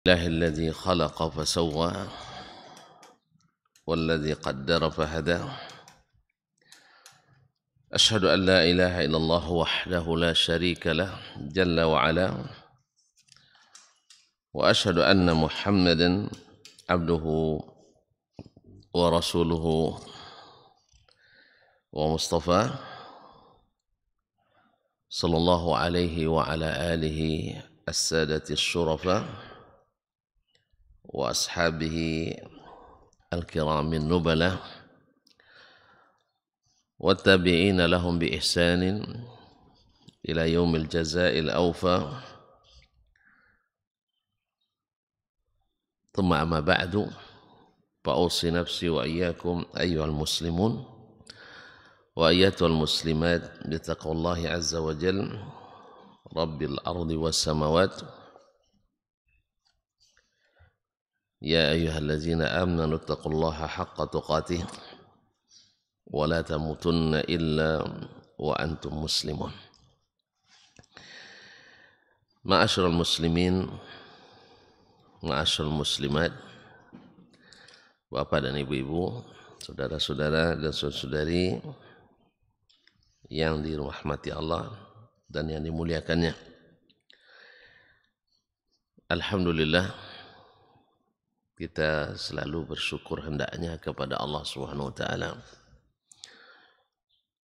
الله الذي خلق فسوى والذي قدر فهدى أشهد أن لا إله إلا الله وحده لا شريك له جل وعلا وأشهد أن محمدا عبده ورسوله ومصطفاه صلى الله عليه وعلى آله السادة الشرفاء وأصحابه الكرام النبلاء والتابعين لهم بإحسان إلى يوم الجزاء الأوفى ثم أما بعد فأوصي نفسي وإياكم أيها المسلمون وأيتها المسلمات بتقوى الله عز وجل رب الأرض والسماوات يا أيها الذين آمنوا اتقوا الله حق تقاته ولا تموتن إلا وأنتم مسلمون. Ma'asyiral muslimin, ma'asyiral muslimat, Bapak dan Ibu-ibu, saudara-saudara dan saudari yang dirahmati Allah dan yang dimuliakannya. Alhamdulillah, kita selalu bersyukur hendaknya kepada Allah Subhanahu wa taala.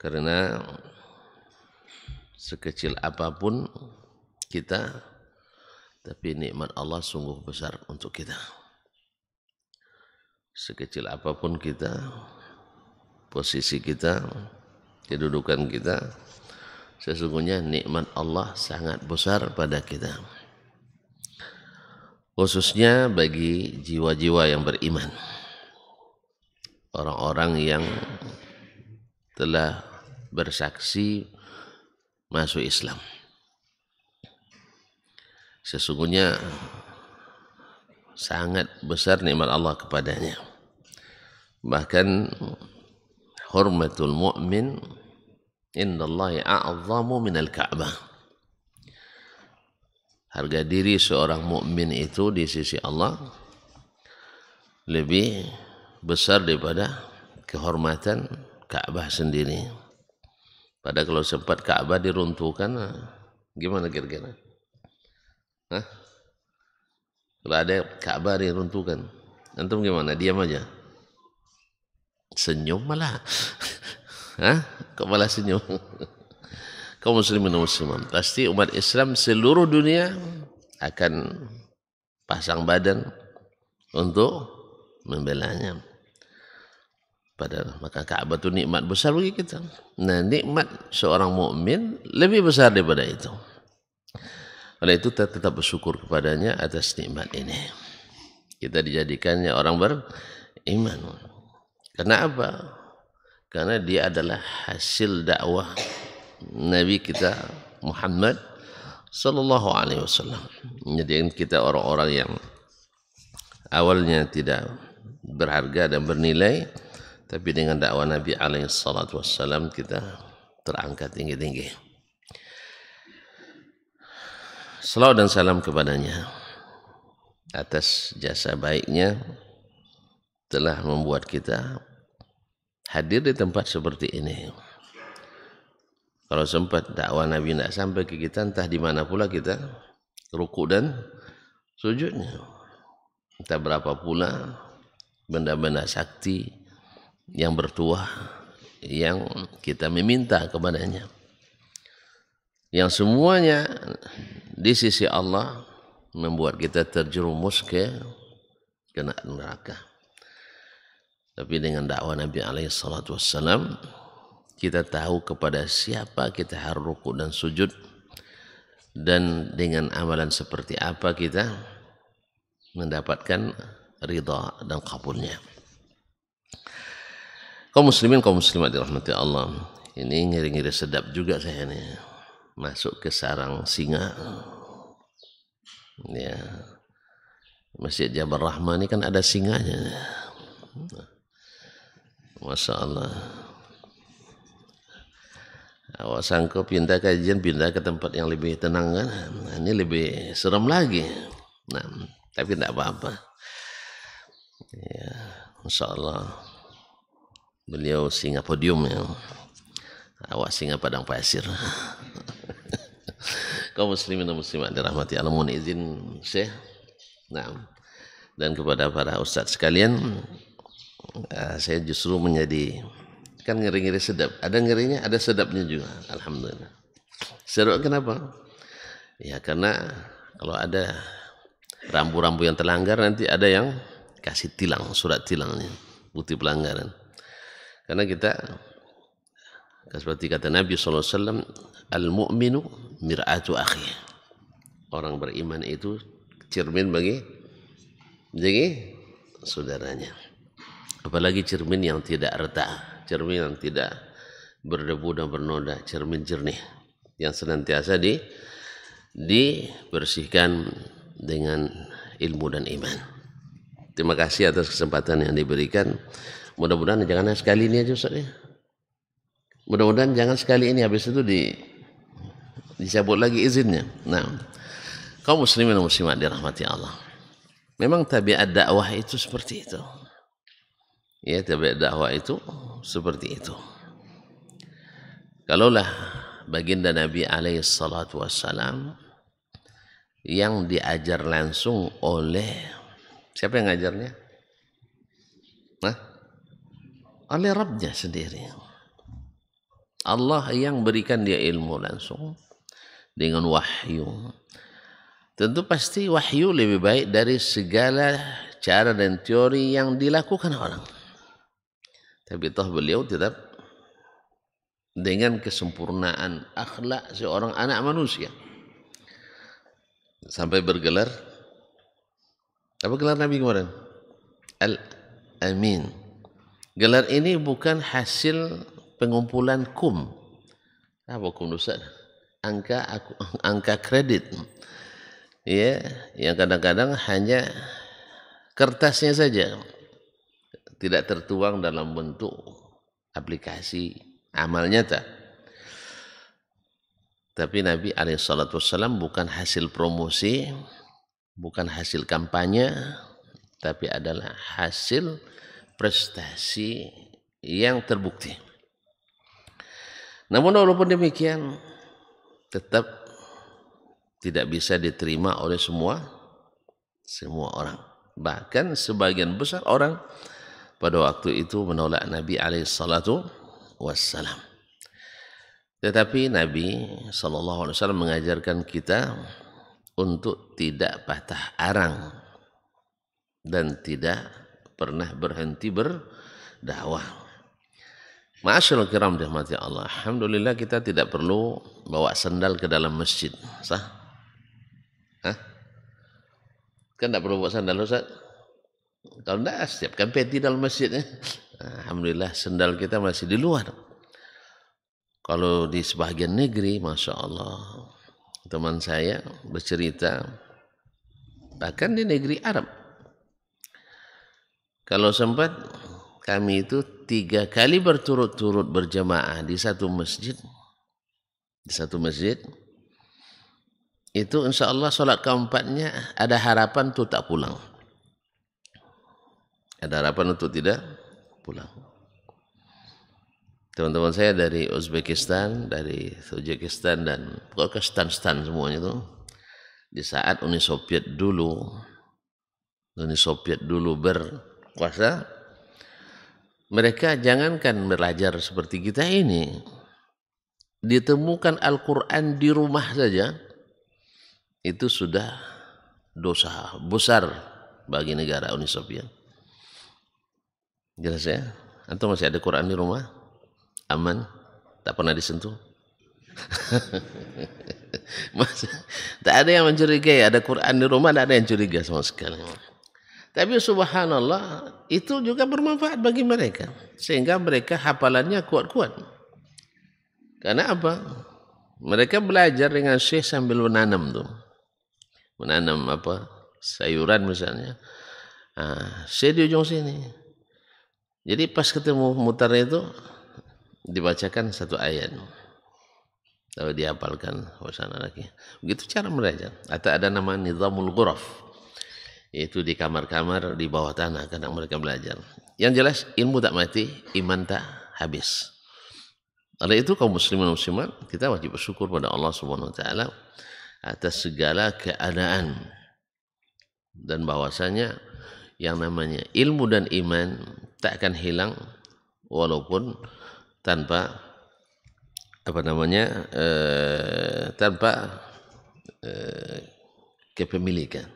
Karena sekecil apapun kita, tapi nikmat Allah sungguh besar untuk kita. Sekecil apapun kita, posisi kita, kedudukan kita, sesungguhnya nikmat Allah sangat besar pada kita. Khususnya bagi jiwa-jiwa yang beriman. Orang-orang yang telah bersaksi masuk Islam. Sesungguhnya sangat besar nikmat Allah kepadanya. Bahkan hurmatul mu'min indallahi a'zamu minal Ka'bah. Harga diri seorang mukmin itu di sisi Allah lebih besar daripada kehormatan Ka'bah sendiri. Padahal kalau sempat Ka'bah diruntuhkan, gimana kira-kira? Hah? Kalau ada Ka'bah diruntuhkan, antum gimana? Diam aja? Senyum malah. Hah? Kok malah senyum? Kaum muslimin dan muslimat, pasti umat Islam seluruh dunia akan pasang badan untuk membelanya. Padahal maka Ka'bah itu nikmat besar bagi kita. Nah, nikmat seorang mukmin lebih besar daripada itu. Oleh itu kita tetap bersyukur kepadanya atas nikmat ini. Kita dijadikannya orang beriman. Kenapa? Karena dia adalah hasil dakwah Nabi kita Muhammad sallallahu alaihi wasallam. Menjadikan kita orang-orang yang awalnya tidak berharga dan bernilai, tapi dengan dakwah Nabi alaihi salatu wassalam kita terangkat tinggi-tinggi. Salawat dan salam kepadanya atas jasa baiknya telah membuat kita hadir di tempat seperti ini. Kalau sempat dakwah Nabi tidak sampai ke kita, entah di mana pula kita rukuk dan sujudnya. Entah berapa pula benda-benda sakti yang bertuah yang kita meminta kepadanya. Yang semuanya di sisi Allah membuat kita terjerumus ke neraka. Tapi dengan dakwah Nabi alaihi salatu wassalam, kita tahu kepada siapa kita harus rukuk dan sujud, dan dengan amalan seperti apa kita mendapatkan ridha dan kabulnya. Kaum muslimin, kaum muslimat dirahmati Allah, ini ngiri-ngiri sedap juga saya nih, masuk ke sarang singa. Ya, Masjid Jabal Rahmah ini kan ada singanya. Masya Allah. Awak sangka pindah kajian, pindah ke tempat yang lebih tenang kan? Nah, ini lebih serem lagi. Nah, Tapi tidak apa-apa. Ya, insya Allah beliau singa podium ya. Awak singa padang pasir. Kaum muslimin dan muslimat dirahmati Allah, mohon izin Syekh. Nah, dan kepada para ustaz sekalian, saya justru menjadi kan ngeri-ngeri sedap. Ada ngerinya, ada sedapnya juga. Alhamdulillah. Seru kenapa? Ya karena kalau ada rambu-rambu yang terlanggar nanti ada yang kasih tilang, surat tilangnya, bukti pelanggaran. Karena kita seperti kata Nabi SAW, al-mu'minu mir'atu akhi. Orang beriman itu cermin bagi saudaranya. Apalagi cermin yang tidak retak, cermin yang tidak berdebu dan bernoda, cermin jernih yang senantiasa dibersihkan dengan ilmu dan iman. Terima kasih atas kesempatan yang diberikan. Mudah-mudahan jangan sekali ini aja Ustaz ya. Mudah-mudahan jangan sekali ini, habis itu dicabut lagi izinnya. Nah, kaum muslimin dan muslimat dirahmati Allah. Memang tabiat dakwah itu seperti itu. Ya, tabiat dakwah itu seperti itu. Kalaulah baginda Nabi alaihi salatu wassalam yang diajar langsung oleh siapa yang ngajarnya? Oleh Rabbnya sendiri. Allah yang berikan dia ilmu langsung dengan wahyu. Tentu pasti wahyu lebih baik dari segala cara dan teori yang dilakukan orang. Tapi toh beliau tetap dengan kesempurnaan akhlak seorang anak manusia. Sampai bergelar, apa gelar Nabi kemarin? Al-Amin. Gelar ini bukan hasil pengumpulan kum. Apa kum Ustaz? Angka kredit. Ya, yang kadang-kadang hanya kertasnya saja. Tidak tertuang dalam bentuk aplikasi amal nyata. Tapi Nabi SAW bukan hasil promosi, bukan hasil kampanye, tapi adalah hasil prestasi yang terbukti. Namun walaupun demikian, tetap tidak bisa diterima oleh semua orang. Bahkan sebagian besar orang pada waktu itu menolak Nabi alaihissalatu wassalam. Tetapi Nabi SAW mengajarkan kita untuk tidak patah arang dan tidak pernah berhenti berdakwah. Ma'asyiral kiram dirahmati Allah. Alhamdulillah kita tidak perlu bawa sandal ke dalam masjid. Sah? Hah? Kan tidak perlu bawa sandal Ustaz? Kalau tidak, siapkan peti dalam masjid. Alhamdulillah sandal kita masih di luar. Kalau di sebagian negeri, Masya Allah, teman saya bercerita, bahkan di negeri Arab, kalau sempat kami itu 3 kali berturut-turut berjamaah di satu masjid. Itu insya Allah sholat keempatnya ada harapan untuk tak pulang. Ada harapan untuk tidak pulang. Teman-teman saya dari Uzbekistan, dari Tajikistan dan pokoknya stan semuanya itu, di saat Uni Soviet dulu berkuasa, mereka jangankan belajar seperti kita ini, ditemukan Al-Quran di rumah saja, itu sudah dosa besar bagi negara Uni Soviet. Jelas ya? Antum masih ada Quran di rumah? Aman? Tak pernah disentuh? Tak ada yang mencurigai ada Quran di rumah, tak ada yang curiga sama sekali. Tapi subhanallah, itu juga bermanfaat bagi mereka. Sehingga mereka hafalannya kuat-kuat. Karena apa? Mereka belajar dengan syekh sambil menanam tuh. Menanam apa? Sayuran misalnya. Syekh di ujung sini. Jadi pas ketemu mutar itu, dibacakan satu ayat. Lalu dihafalkan. Begitu cara belajar. Atau ada nama nizamul ghuraf. Yaitu di kamar-kamar di bawah tanah kadang mereka belajar. Yang jelas ilmu tak mati, iman tak habis. Oleh itu kaum muslimin dan muslimat, kita wajib bersyukur pada Allah Subhanahu wa taala atas segala keadaan, dan bahwasanya yang namanya ilmu dan iman tak akan hilang walaupun tanpa tanpa kepemilikan.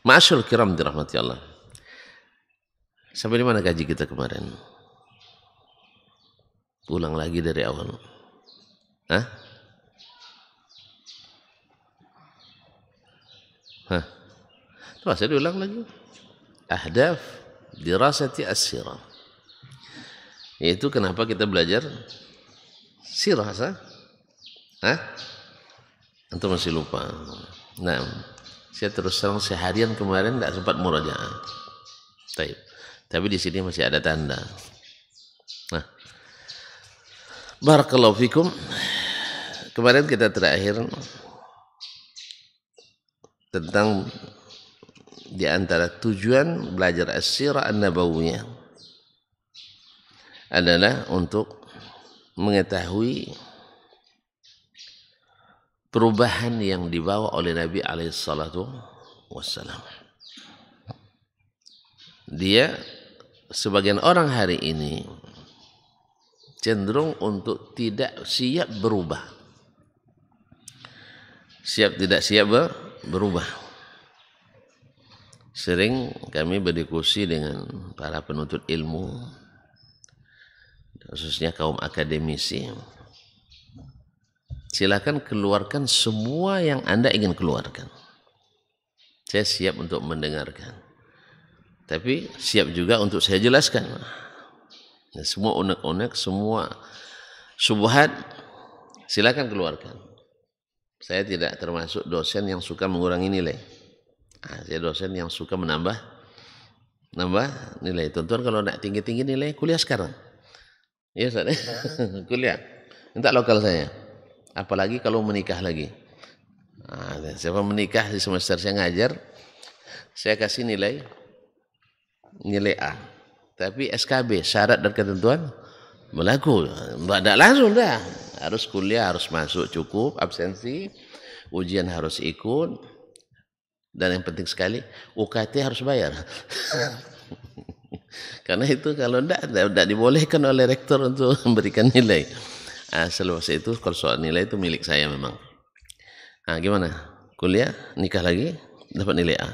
Ma'asyarul kiram dirahmati Allah. Sampai di mana kaji kita kemarin? Ulang lagi dari awal. Hah? Tuh, saya diulang lagi. Ahdaf dirasati as-sirah. Yaitu kenapa kita belajar sirah, sah? Hah? Antum masih lupa. Nah, saya terus terang seharian kemarin tidak sempat murajaah. Tapi di sini masih ada tanda. Nah, barakallahu fikum. Kemarin kita terakhir tentang di antara tujuan belajar as-sirah an-nabawiyah adalah untuk mengetahui perubahan yang dibawa oleh Nabi alaihissalatu wassalam. Dia, sebagian orang hari ini cenderung untuk tidak siap berubah. Tidak siap berubah. Sering kami berdiskusi dengan para penuntut ilmu, khususnya kaum akademisi. Silakan keluarkan semua yang Anda ingin keluarkan. Saya siap untuk mendengarkan. Tapi siap juga untuk saya jelaskan. Nah, semua unek-unek, semua syubhat, silakan keluarkan. Saya tidak termasuk dosen yang suka mengurangi nilai. Saya dosen yang suka menambah nilai. Tuan-tuan kalau nak tinggi-tinggi nilai, kuliah sekarang. Ya, Ustaz. Kuliah. Minta lokal saya. Apalagi kalau menikah lagi. Siapa menikah di semester saya ngajar, saya kasih nilai A. Tapi SKB, syarat dan ketentuan berlaku. Tidak langsung dah. Harus kuliah, harus masuk cukup, absensi, ujian harus ikut, dan yang penting sekali UKT harus bayar. Karena itu kalau tidak dibolehkan oleh rektor untuk memberikan nilai. Selepas itu kalau soal nilai itu milik saya memang. Gimana? Kuliah, nikah lagi, dapat nilai A.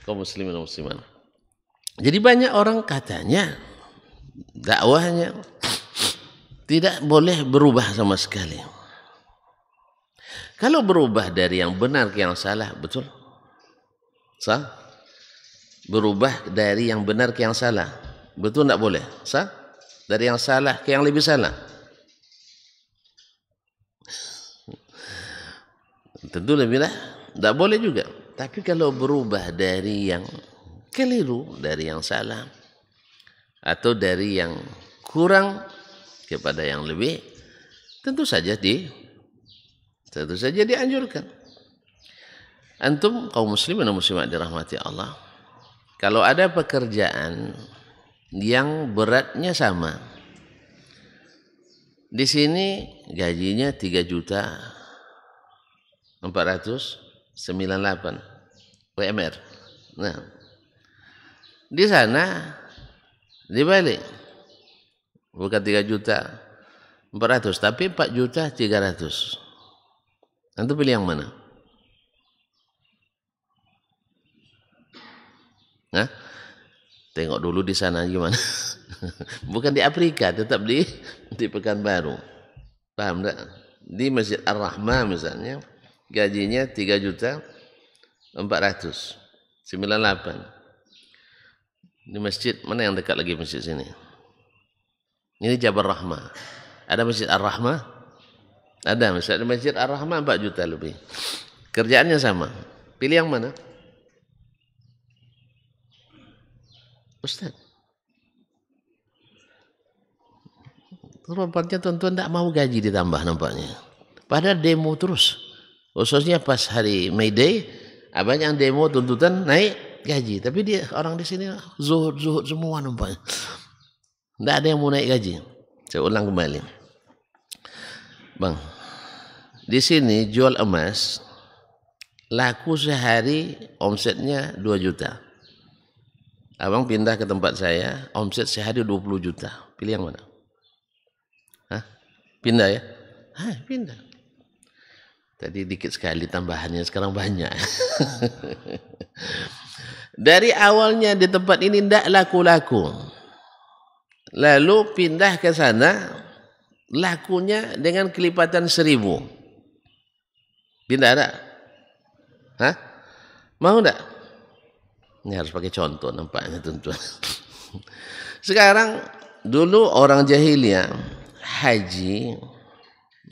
Kaum muslimin dan muslimat. Jadi banyak orang katanya dakwahnya tidak boleh berubah sama sekali. Kalau berubah dari yang benar ke yang salah, betul? Sah? Berubah dari yang benar ke yang salah, betul tidak boleh? Sah? Dari yang salah ke yang lebih salah, tentu lebih lah, tidak boleh juga. Tapi kalau berubah dari yang keliru, dari yang salah, atau dari yang kurang kepada yang lebih, tentu saja dianjurkan. Antum kaum muslimin dan muslimat dirahmati Allah, kalau ada pekerjaan yang beratnya sama, di sini gajinya 3.498.000 UMR. Nah, di sana dibalik, bukan 3.400.000 tapi 4.300.000. Antum pilih yang mana? Tengok dulu di sana gimana. Bukan di Afrika, tetap di Pekanbaru. Paham tak? Di Masjid Ar-Rahmah misalnya, gajinya 3.498.000. Di masjid mana yang dekat lagi masjid sini? Ini Jabal Rahmah. Ada Masjid Ar-Rahmah? Ada. Misalnya Masjid Ar-Rahmah 4 juta lebih. Kerjaannya sama. Pilih yang mana? Ustaz, nampaknya tuan-tuan tidak mau gaji ditambah nampaknya. Padahal demo terus. Khususnya pas hari May Day, Banyak yang demo tuntutan naik gaji, tapi dia orang di sini zuhud semua nampaknya. Tidak ada yang mau naik gaji. Saya ulang kembali, Bang. Di sini jual emas, laku sehari omsetnya 2 juta. Abang pindah ke tempat saya, omset sehari 20 juta. Pilih yang mana? Pindah ya? Pindah. Tadi dikit sekali tambahannya, sekarang banyak. Dari awalnya di tempat ini tidak laku-laku. Lalu pindah ke sana, lakunya dengan kelipatan 1000. Pindah ada? Mau enggak? Ini harus pakai contoh nampaknya tuan-tuan. Sekarang, dulu orang jahiliyah haji,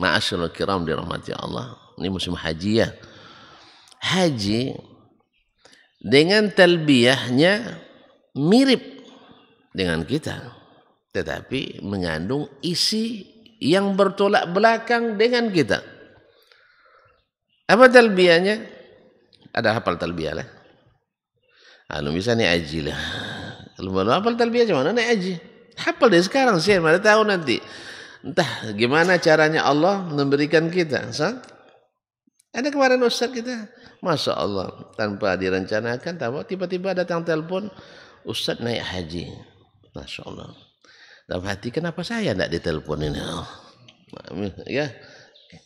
ma'asyiral kiram dirahmati Allah. Ini musim haji ya. Haji dengan talbiyahnya mirip dengan kita, tetapi mengandung isi yang bertolak belakang dengan kita. Apa talbiyahnya? Ada hafal talbiyah lah. Kalau misalnya haji lah. Kalau mau hafal talbiyah macam mana naik haji? Hafal dari sekarang sih, mana tahu nanti. Entah gimana caranya Allah memberikan kita. Ada kemarin ustaz kita, Masya Allah, tanpa direncanakan, tiba-tiba datang telepon, ustaz naik haji. Masya Allah. Dalam hati, kenapa saya tidak ditelepon ini? Ya,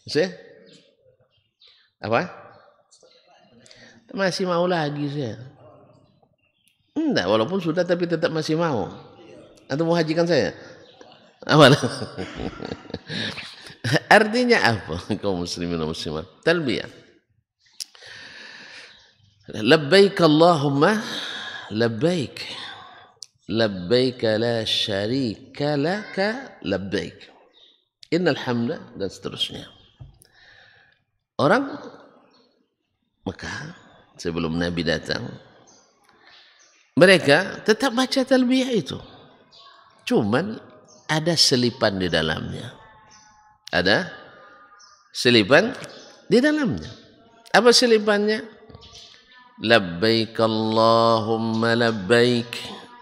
saya apa? Masih mau lagi saya. Enggak, walaupun sudah tapi tetap masih mau. Atau mau hajikan saya? Apa? Artinya apa? Kaum muslimin dan muslimat, talbiyah. Labbaik Allahumma labbaik. Labbaik la syarika laka labbaik. Innal hamda, dan seterusnya. Orang Mekah sebelum Nabi datang, mereka tetap baca talbiyah itu. Cuman ada selipan di dalamnya. Ada selipan di dalamnya. Apa selipannya? Labbaik Allahumma labbaik.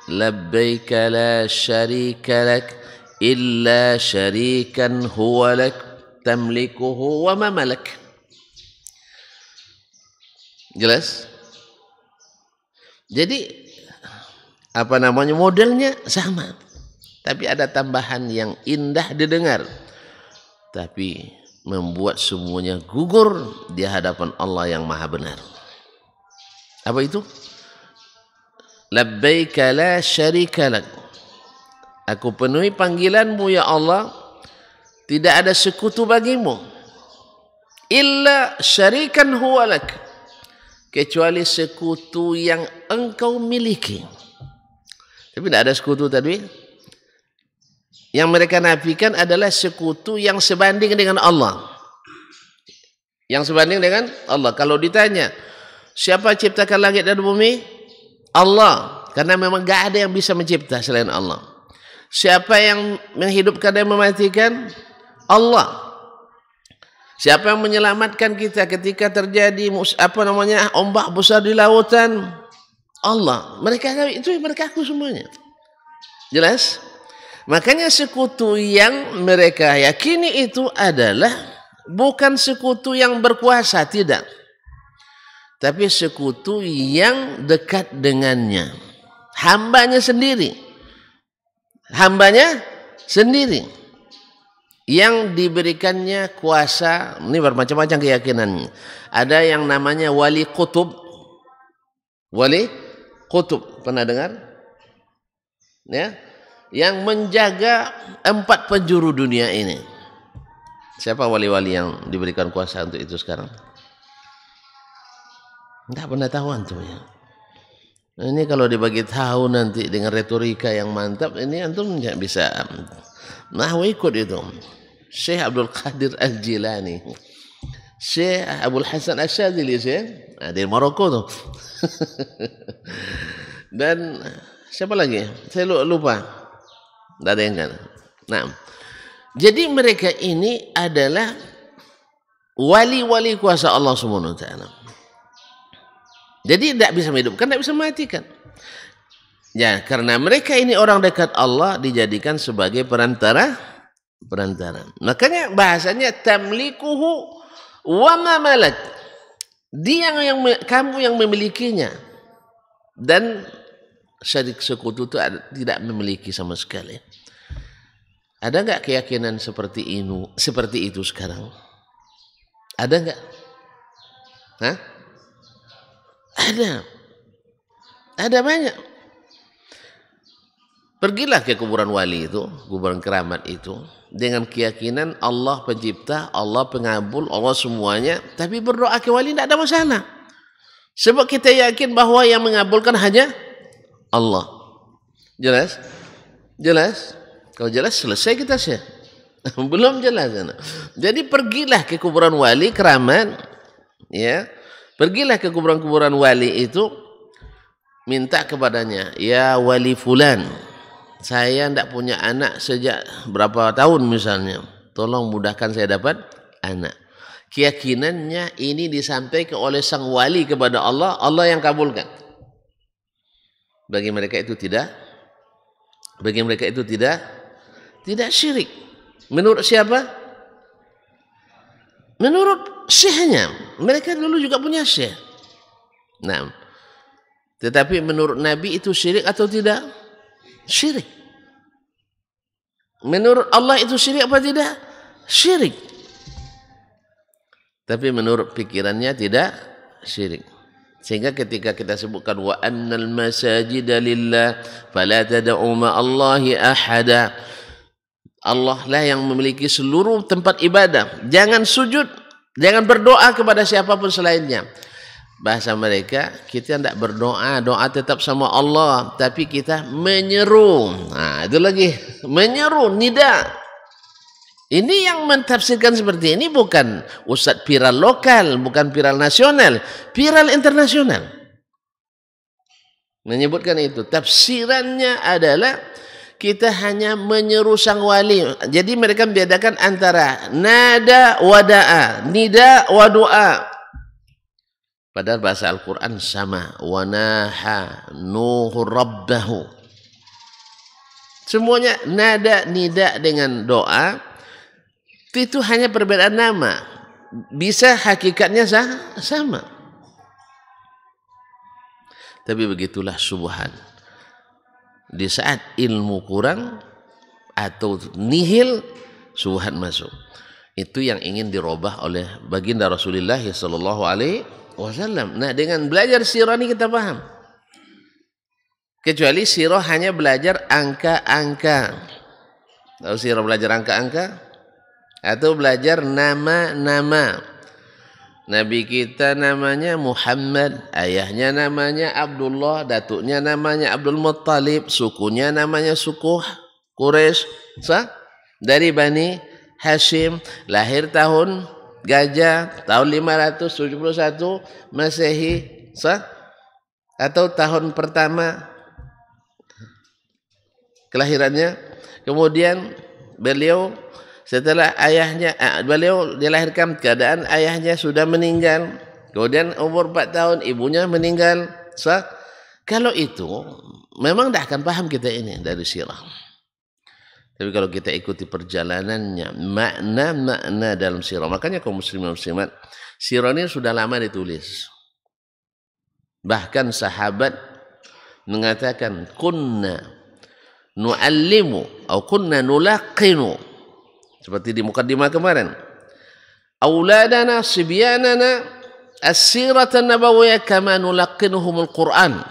Labbaik la syarika lak illa syarikan huwa lak tamlikuhu wa ma malak. Jelas? Jadi apa namanya, modelnya sama. Tapi ada tambahan yang indah didengar. Tapi membuat semuanya gugur di hadapan Allah yang Maha Benar. Apa itu? Labbaika la syarika lak. Aku penuhi panggilanmu ya Allah, tidak ada sekutu bagimu. Illa syarikan huwa lak. Kecuali sekutu yang engkau miliki. Tapi tidak ada sekutu tadi. Yang mereka nafikan adalah sekutu yang sebanding dengan Allah. Yang sebanding dengan Allah. Kalau ditanya, siapa ciptakan langit dan bumi? Allah. Karena memang tidak ada yang bisa mencipta selain Allah. Siapa yang menghidupkan dan mematikan? Allah. Siapa yang menyelamatkan kita ketika terjadi ombak besar di lautan? Allah. Mereka itu mereka aku semuanya. Jelas? Makanya sekutu yang mereka yakini itu adalah bukan sekutu yang berkuasa, tidak. Tapi sekutu yang dekat dengannya. Hambanya sendiri. Hambanya sendiri. Yang diberikannya kuasa, ini bermacam-macam keyakinannya. Ada yang namanya wali kutub. Wali kutub, pernah dengar? Ya? Yang menjaga 4 penjuru dunia ini. Siapa wali-wali yang diberikan kuasa untuk itu sekarang? Tidak pernah tahu antum ya. Ini kalau dibagi tahu nanti dengan retorika yang mantap, ini antum tidak bisa. Nah, ikut itu. Syekh Abdul Qadir Al-Jilani, Syekh Abdul Hasan Asyadzili, dari Maroko tuh. Dan siapa lagi? Saya lupa. Tidak ada yang kan. Nah, jadi mereka ini adalah wali-wali kuasa Allah Subhanahu wa taala. Jadi tidak bisa menghidupkan, tidak bisa mematikan. Ya, karena mereka ini orang dekat Allah dijadikan sebagai perantara. Makanya bahasanya tamlikuhu wa ma malak. Dia yang kamu yang memilikinya. Dan syirik sekutu itu tidak memiliki sama sekali. Ada enggak keyakinan seperti itu sekarang? Ada enggak? Hah? Ada banyak. Pergilah ke kuburan wali itu, kuburan keramat itu, dengan keyakinan Allah pencipta, Allah pengabul, Allah semuanya, tapi berdoa ke wali tidak ada masalah. Sebab kita yakin bahwa yang mengabulkan hanya Allah. Jelas? Jelas? Kalau jelas selesai kita share. Belum jelas. Jadi pergilah ke kuburan wali keramat, ya. Pergilah ke kuburan-kuburan wali itu, minta kepadanya, ya wali fulan, saya tidak punya anak sejak berapa tahun misalnya, tolong mudahkan saya dapat anak. Keyakinannya ini disampaikan oleh sang wali kepada Allah, Allah yang kabulkan. Bagi mereka itu tidak syirik. Menurut siapa? Menurut syekhnya. Mereka dulu juga punya syekh. Nah, tetapi menurut Nabi itu syirik atau tidak? Syirik. Menurut Allah itu syirik apa tidak? Syirik. Tapi menurut pikirannya tidak syirik. Sehingga ketika kita sebutkan wa annal masajida lillah fala tad'u ma'allahi ahada. Allah lah yang memiliki seluruh tempat ibadah. Jangan sujud, jangan berdoa kepada siapapun selainnya. Bahasa mereka, kita tidak berdoa, doa tetap sama Allah, tapi kita menyeru. Nah, itu lagi, menyeru, nida. Ini yang mentafsirkan seperti ini bukan ustadz viral lokal, bukan viral nasional, viral internasional. Menyebutkan itu, tafsirannya adalah kita hanya menyeru sang wali. Jadi mereka membedakan antara nada wa da'a, nida wa doa. Padahal bahasa Al-Quran sama. Wanaha nuhu rabbahu. Semuanya nada, nida dengan doa. Itu hanya perbedaan nama. Bisa hakikatnya sama. Tapi begitulah subhan. Di saat ilmu kurang atau nihil, subhan masuk. Itu yang ingin dirubah oleh baginda Rasulullah sallallahu alaihi wasallam. Nah, dengan belajar sirah ini kita paham. Kecuali sirah hanya belajar angka-angka. Tahu sirah belajar angka-angka? Atau belajar nama-nama. Nabi kita namanya Muhammad, ayahnya namanya Abdullah, datuknya namanya Abdul Muttalib, sukunya namanya suku Quraisy, dari Bani Hashim, lahir tahun Gajah, tahun 571 Masehi, atau tahun pertama kelahirannya. Kemudian beliau setelah beliau dilahirkan keadaan ayahnya sudah meninggal. Kemudian umur 4 tahun ibunya meninggal. Kalau itu memang tidak akan paham kita ini dari sirah. Tapi kalau kita ikuti perjalanannya, makna dalam sirah. Makanya kaum muslimin muslimat, sirah ini sudah lama ditulis. Bahkan sahabat mengatakan, kunna nu'allimu atau kunna nulaqinu. Seperti di mukaddimah kemarin. Auladana sibyanana as-siratan nabawiyah kama nulaqinuhumul Qur'an.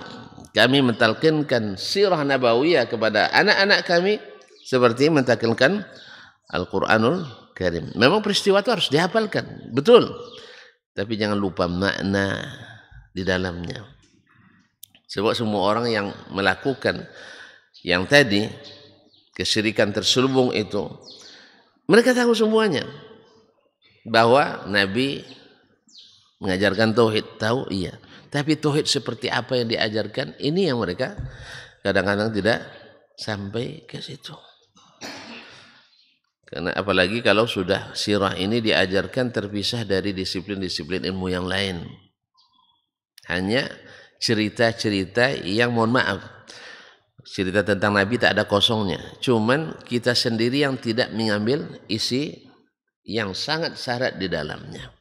Kami mentalkinkan sirah nabawiyah kepada anak-anak kami seperti mentakilkan Al-Quranul Karim. Memang peristiwa itu harus dihafalkan, betul. Tapi jangan lupa makna di dalamnya. Sebab semua orang yang melakukan yang tadi, kesyirikan terselubung itu, mereka tahu semuanya. Bahwa Nabi mengajarkan tauhid, tahu iya. Tapi tauhid seperti apa yang diajarkan, ini yang mereka kadang-kadang tidak sampai ke situ. Karena apalagi kalau sudah sirah ini diajarkan terpisah dari disiplin-disiplin ilmu yang lain. Hanya cerita-cerita yang mohon maaf, cerita tentang Nabi tak ada kosongnya. Cuman kita sendiri yang tidak mengambil isi yang sangat syarat di dalamnya.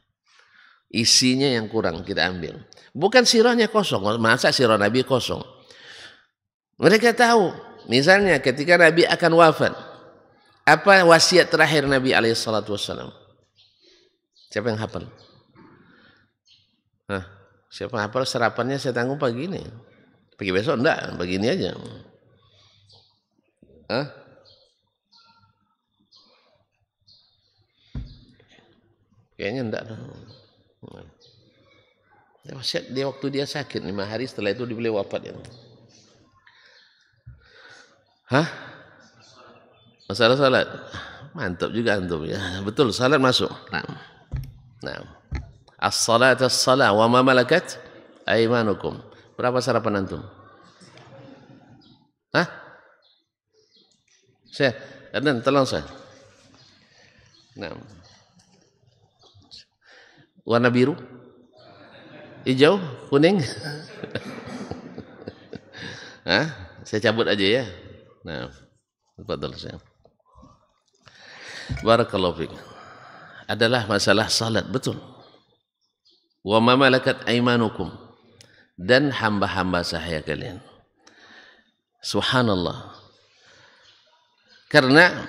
Isinya yang kurang kita ambil. Bukan sirahnya kosong, masa sirah Nabi kosong. Mereka tahu, misalnya ketika Nabi akan wafat, apa wasiat terakhir Nabi SAW? Siapa yang hafal? Siapa yang hafal? Serapannya saya tanggung pagi ini. Pagi besok enggak, pagi ini aja. Kayaknya enggak. Wasiat dia waktu dia sakit 5 hari setelah itu dibeli wafat ya. Masalah salat. Mantap juga antum ya. Betul, salat masuk. Nah. As-salat as-salah wa ma malakat aymanukum. Berapa sarapan antum? Saya, dan tolong saya. Nah. Warna biru? Hijau? Kuning? Saya cabut aja ya. Nah, tafadhal saya. Barakallahu fiik. Adalah masalah salat, betul. Wa ma malakat aymanukum, dan hamba-hamba sahaya kalian. Subhanallah. Karena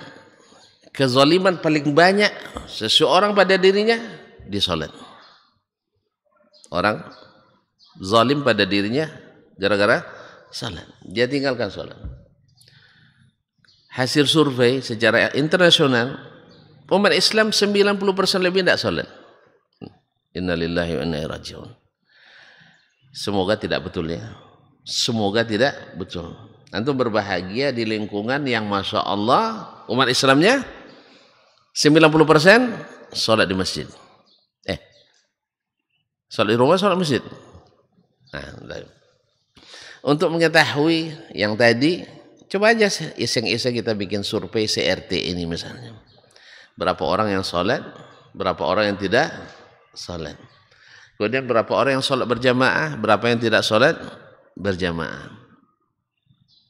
kezaliman paling banyak seseorang pada dirinya di salat. Orang zalim pada dirinya gara-gara salat. Dia tinggalkan salat. Hasil survei secara internasional, umat Islam 90% lebih tidak salat. Innalillahi wa inna ilaihi raji'un. Semoga tidak betul ya. Semoga tidak betul. Antum berbahagia di lingkungan yang Masya Allah umat Islamnya 90% salat di masjid. Salat di rumah, salat masjid. Nah, untuk mengetahui yang tadi, coba aja iseng-iseng kita bikin survei CRT ini misalnya. Berapa orang yang salat, berapa orang yang tidak salat. Kemudian berapa orang yang salat berjamaah, berapa yang tidak salat berjamaah.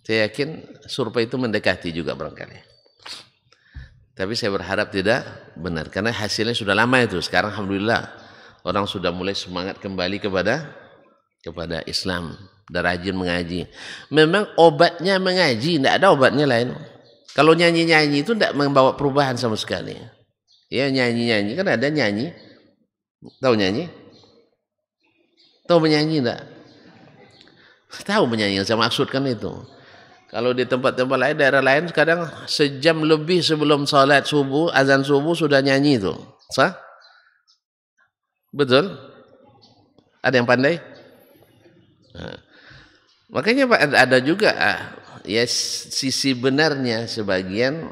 Saya yakin survei itu mendekati juga barangkali. Tapi saya berharap tidak benar, karena hasilnya sudah lama itu. Sekarang alhamdulillah orang sudah mulai semangat kembali kepada Islam dan rajin mengaji. Memang obatnya mengaji, tidak ada obatnya lain. Kalau nyanyi-nyanyi itu tidak membawa perubahan sama sekali. Ya nyanyi-nyanyi, kan ada nyanyi. Tahu nyanyi? Tahu menyanyi tidak? Tahu menyanyi, saya maksudkan itu. Kalau di tempat-tempat lain, daerah lain, kadang sejam lebih sebelum salat subuh, azan subuh sudah nyanyi itu. Sah? Betul? Ada yang pandai? Makanya ada juga ya sisi benarnya sebagian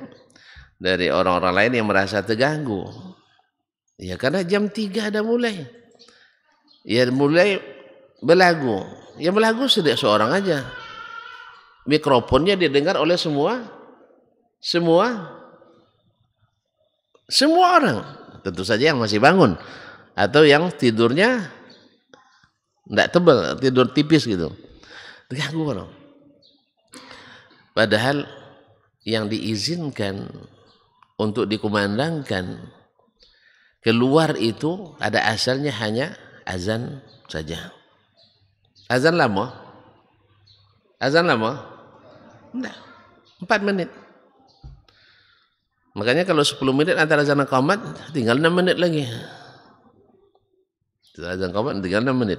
dari orang-orang lain yang merasa terganggu. Ya karena jam 3 ada mulai. Ya mulai belagu. Ya belagu tidak seorang aja. Mikrofonnya didengar oleh semua orang. Tentu saja yang masih bangun atau yang tidurnya tidak tebal, tidur tipis gitu. Terganggu orang. Padahal yang diizinkan untuk dikumandangkan keluar itu ada asalnya hanya azan saja. Azan lama? Enggak. 4 menit. Makanya kalau 10 menit antara azan dan qamat tinggal 6 menit lagi. Azan qamat tinggal 6 menit.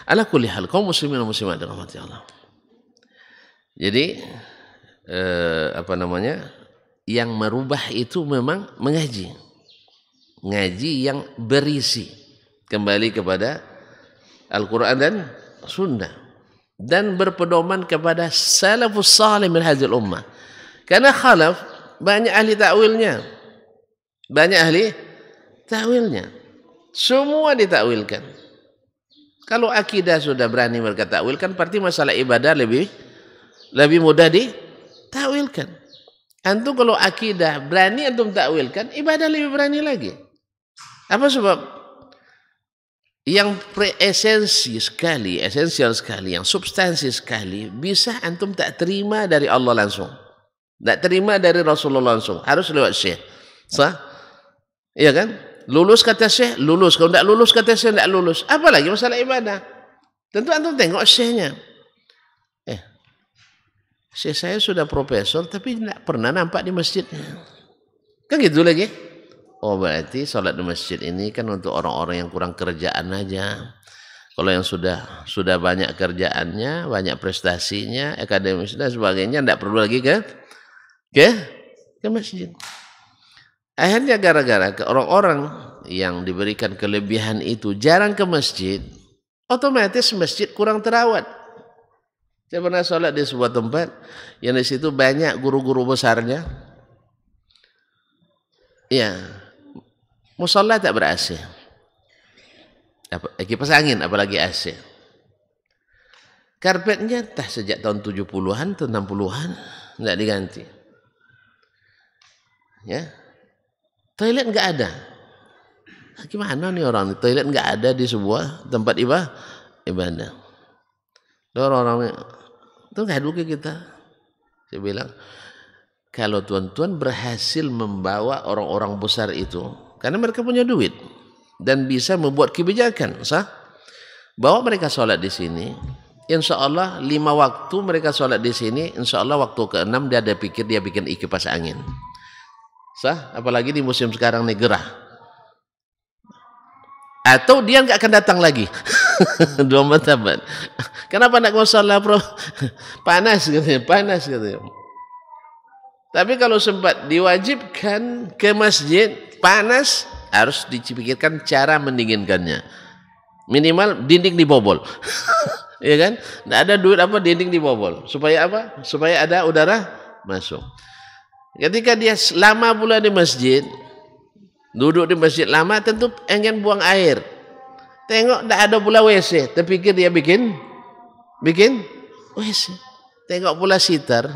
Ala kulli hal kaum muslimin dan muslimat dirahmati Allah. Jadi yang merubah itu memang mengaji. Ngaji yang berisi kembali kepada Al-Qur'an dan Sunnah dan berpedoman kepada salafus salih min hadzal ummah. Karena khalaf banyak ahli takwilnya. Semua ditakwilkan. Kalau akidah sudah berani mereka takwilkan, berarti masalah ibadah lebih mudah ditakwilkan. Antum kalau akidah berani antum takwilkan, ibadah lebih berani lagi. Apa sebab? yang esensial sekali, yang substansi sekali, bisa antum tak terima dari Allah langsung, tak terima dari Rasulullah langsung, harus lewat syekh. Sah? Iya kan? Lulus kata syekh, lulus. Kalau tak lulus kata syekh, tak lulus. Apalagi masalah ibadah. Tentu antum tengok syekhnya. Syekh saya sudah profesor, tapi tak pernah nampak di masjidnya. Kan gitu lagi. Oh berarti sholat di masjid ini kan untuk orang-orang yang kurang kerjaan aja. Kalau yang sudah banyak kerjaannya, banyak prestasinya, akademis dan sebagainya, tidak perlu lagi ke masjid. Akhirnya gara-gara ke orang-orang yang diberikan kelebihan itu jarang ke masjid, otomatis masjid kurang terawat. Saya pernah sholat di sebuah tempat yang di situ banyak guru-guru besarnya. Ya, musola tak ber-AC. Kipas angin apalagi AC. Karpetnya entah sejak tahun 70-an atau 60-an enggak diganti. Ya. Toilet enggak ada. Gimana nih orang? Toilet enggak ada di sebuah tempat ibadah. Orang-orang itu ngadu ke kita. Saya bilang, kalau tuan-tuan berhasil membawa orang-orang besar itu, karena mereka punya duit dan bisa membuat kebijakan, sah? Bawa mereka sholat di sini, insya Allah 5 waktu mereka sholat di sini, insya Allah waktu ke-6 dia ada pikir dia bikin kipas angin, sah? Apalagi di musim sekarang nih gerah, atau dia nggak akan datang lagi. Dua martabat. Kenapa nak sholat, bro? Panas katanya. Tapi kalau sempat diwajibkan ke masjid, panas, harus dipikirkan cara mendinginkannya. Minimal dinding dibobol. Ya kan? Tidak ada duit apa dinding dibobol. Supaya apa? Supaya ada udara masuk. Ketika dia lama pula di masjid, duduk di masjid lama, tentu ingin buang air. Tengok tidak ada pula WC, terpikir dia bikin WC. Tengok pula sitar.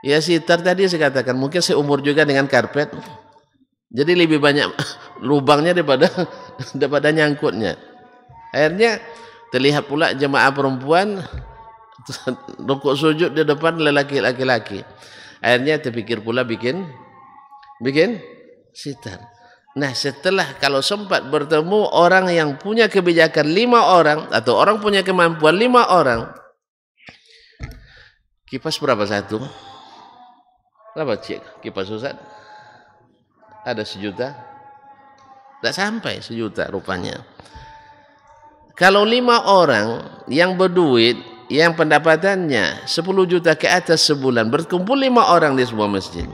Ya sitar tadi saya katakan mungkin seumur juga dengan karpet. Jadi lebih banyak lubangnya daripada nyangkutnya. Akhirnya terlihat pula jemaah perempuan rukuk sujud di depan lelaki-laki. Akhirnya terpikir pula bikin sitar. Nah setelah kalau sempat bertemu orang yang punya kebijakan 5 orang atau orang punya kemampuan 5 orang, kipas berapa satu? Berapa cek kipas Ustaz? Ada 1 juta? Tidak sampai 1 juta rupanya. Kalau 5 orang yang berduit, yang pendapatannya 10 juta ke atas sebulan, berkumpul 5 orang di sebuah masjid.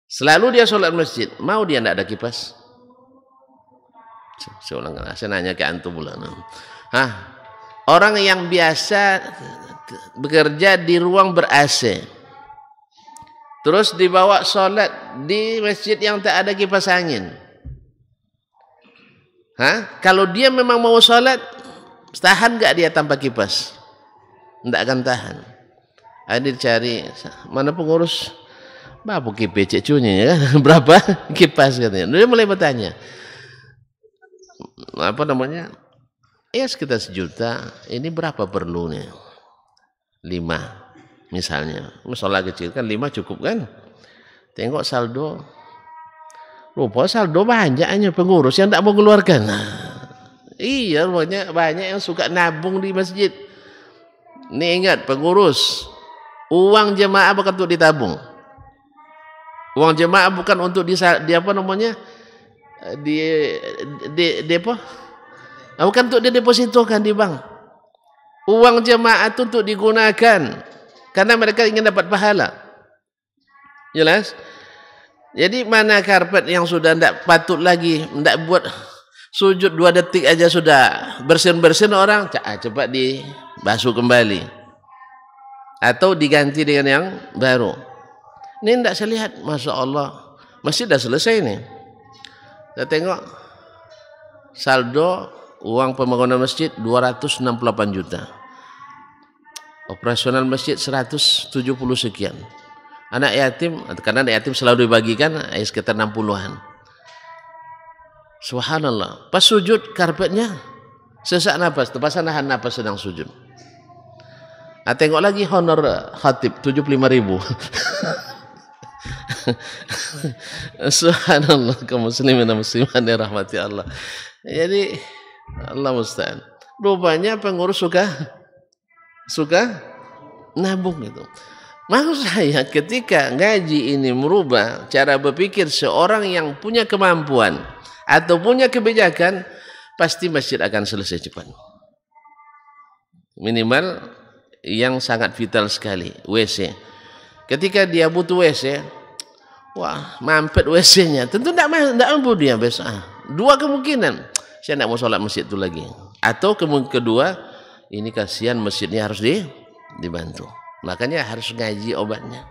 Selalu dia sholat masjid, mau dia tidak ada kipas? Saya nanya ke antum bulan. Orang yang biasa bekerja di ruang ber-AC, terus dibawa sholat di masjid yang tak ada kipas angin. Kalau dia memang mau sholat, tahan gak dia tanpa kipas? Tidak akan tahan. Ada cari mana pengurus? Berapa kipas cucunya ya? Berapa kipas katanya? Dia mulai bertanya. Apa namanya? Ya sekitar 1 juta. Ini berapa perlunya? 5. Misalnya, musola kecil kan 5 cukup kan? Tengok saldo, rupa saldo banyaknya pengurus yang tak mau keluarkan. Iya, banyak yang suka nabung di masjid. Ini ingat pengurus, uang jemaah bukan untuk ditabung. Uang jemaah bukan untuk di apa namanya? Bukan untuk didepositokan di bank. Uang jemaah itu untuk digunakan karena mereka ingin dapat pahala. Jelas? Jadi mana karpet yang sudah tidak patut lagi, tidak buat sujud 2 detik aja sudah bersin-bersin orang, cepat dibasuh kembali. Atau diganti dengan yang baru. Ini tidak saya lihat, Masya Allah. Masjid sudah selesai nih. Saya tengok saldo uang pembangunan masjid 268 juta. Operasional masjid 170 sekian. Anak yatim, karena anak yatim selalu dibagikan sekitar 60-an. Subhanallah. Pas sujud karpetnya sesak napas, terpaksa nahan napas sedang sujud. Tengok lagi honor khatib 75.000. Subhanallah, kaum muslimin dan muslimat yang rahmati Allah. Jadi Allah musta'an. Rupanya pengurus suka nabung itu. Maksud saya ketika ngaji ini merubah cara berpikir seorang yang punya kemampuan atau punya kebijakan, pasti masjid akan selesai cepat. Minimal yang sangat vital sekali, WC. Ketika dia butuh WC, wah mampet WC-nya, tentu tidak mampu dia besok. Dua kemungkinan, saya tidak mau sholat masjid itu lagi. Atau kemungkinan kedua, ini kasihan masjidnya harus dibantu. Makanya harus ngaji obatnya.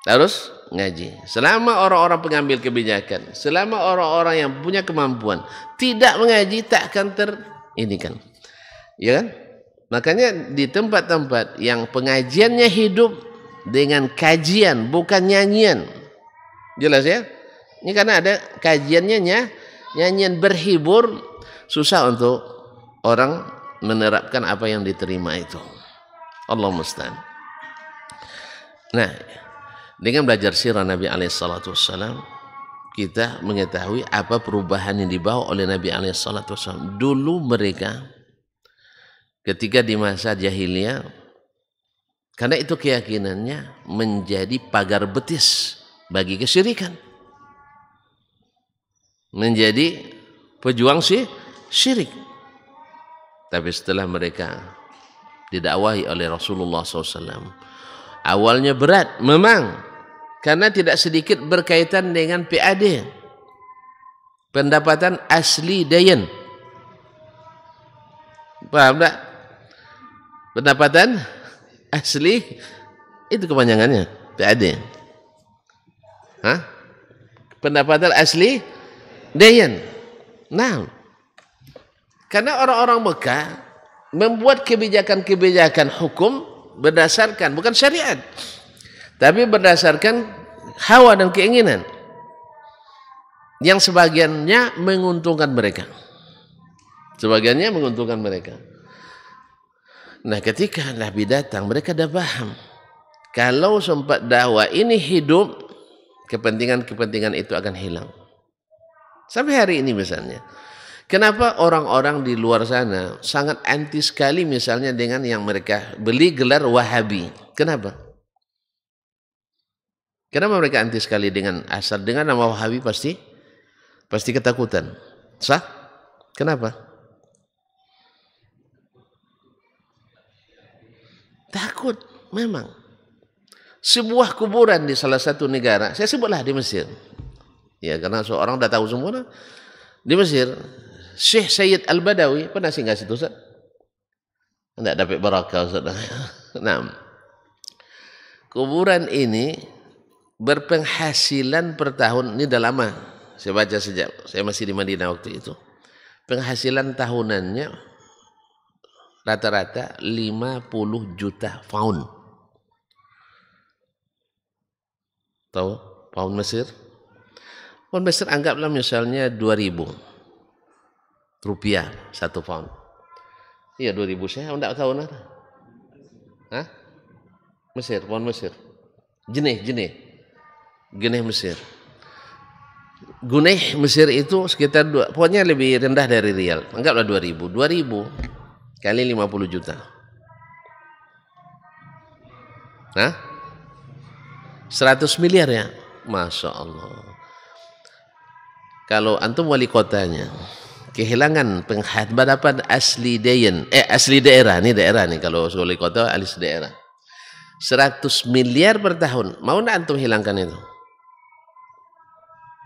Harus ngaji. Selama orang-orang pengambil kebijakan, selama orang-orang yang punya kemampuan tidak mengaji, tak akan terinikan. Ya kan? Makanya di tempat-tempat yang pengajiannya hidup dengan kajian, bukan nyanyian. Jelas ya? Ini karena ada kajiannya nyanyian berhibur, susah untuk orang menerapkan apa yang diterima itu. Allah musta'an. Nah, dengan belajar sirah Nabi SAW, kita mengetahui apa perubahan yang dibawa oleh Nabi SAW. Dulu mereka ketika di masa jahiliyah, karena itu keyakinannya menjadi pagar betis bagi kesyirikan, menjadi pejuang syirik. Tapi setelah mereka didakwahi oleh Rasulullah SAW, awalnya berat memang, karena tidak sedikit berkaitan dengan PAD, pendapatan asli dayan. Paham tak? Pendapatan asli itu kepanjangannya PAD. Hah? Pendapatan asli dayan. Nah, karena orang-orang Mekah membuat kebijakan-kebijakan hukum berdasarkan bukan syariat, tapi berdasarkan hawa dan keinginan yang sebagiannya menguntungkan mereka. Sebagiannya menguntungkan mereka. Nah, ketika Nabi datang, mereka dah paham kalau sempat dakwah ini hidup, kepentingan-kepentingan itu akan hilang. Sampai hari ini misalnya, kenapa orang-orang di luar sana sangat anti sekali misalnya dengan yang mereka beli gelar Wahabi? Kenapa? Kenapa mereka anti sekali dengan asal dengan nama Wahabi? Pasti ketakutan. Sah? Kenapa? Takut memang. Sebuah kuburan di salah satu negara, saya sebutlah di Mesir. Ya, karena seorang dah tahu semua di Mesir. Syekh Sayyid Al-Badawi pernah singgah situ, Ustaz? Tidak dapat barakah, Ustaz. Nah, kuburan ini berpenghasilan per tahun, ini dah lama. Saya baca sejak saya masih di Madinah waktu itu. Penghasilan tahunannya rata-rata 50 juta pound. Tahu pound Mesir? Pound Mesir anggaplah misalnya 2.000 rupiah 1 pound. Iya 2.000, saya tidak tahu nah. Hah? Mesir, pound Mesir. Jenih Mesir. Gunih Mesir itu sekitar pokoknya lebih rendah dari rial. Anggaplah 2.000. 2.000 kali 50 juta. Hah? 100 miliar ya? Masya Allah. Kalau antum wali kotanya kehilangan pendapatan asli dayan, asli daerah, ini daerah nih, kalau wali kota asli daerah 100 miliar per tahun, mau ndak antum hilangkan itu?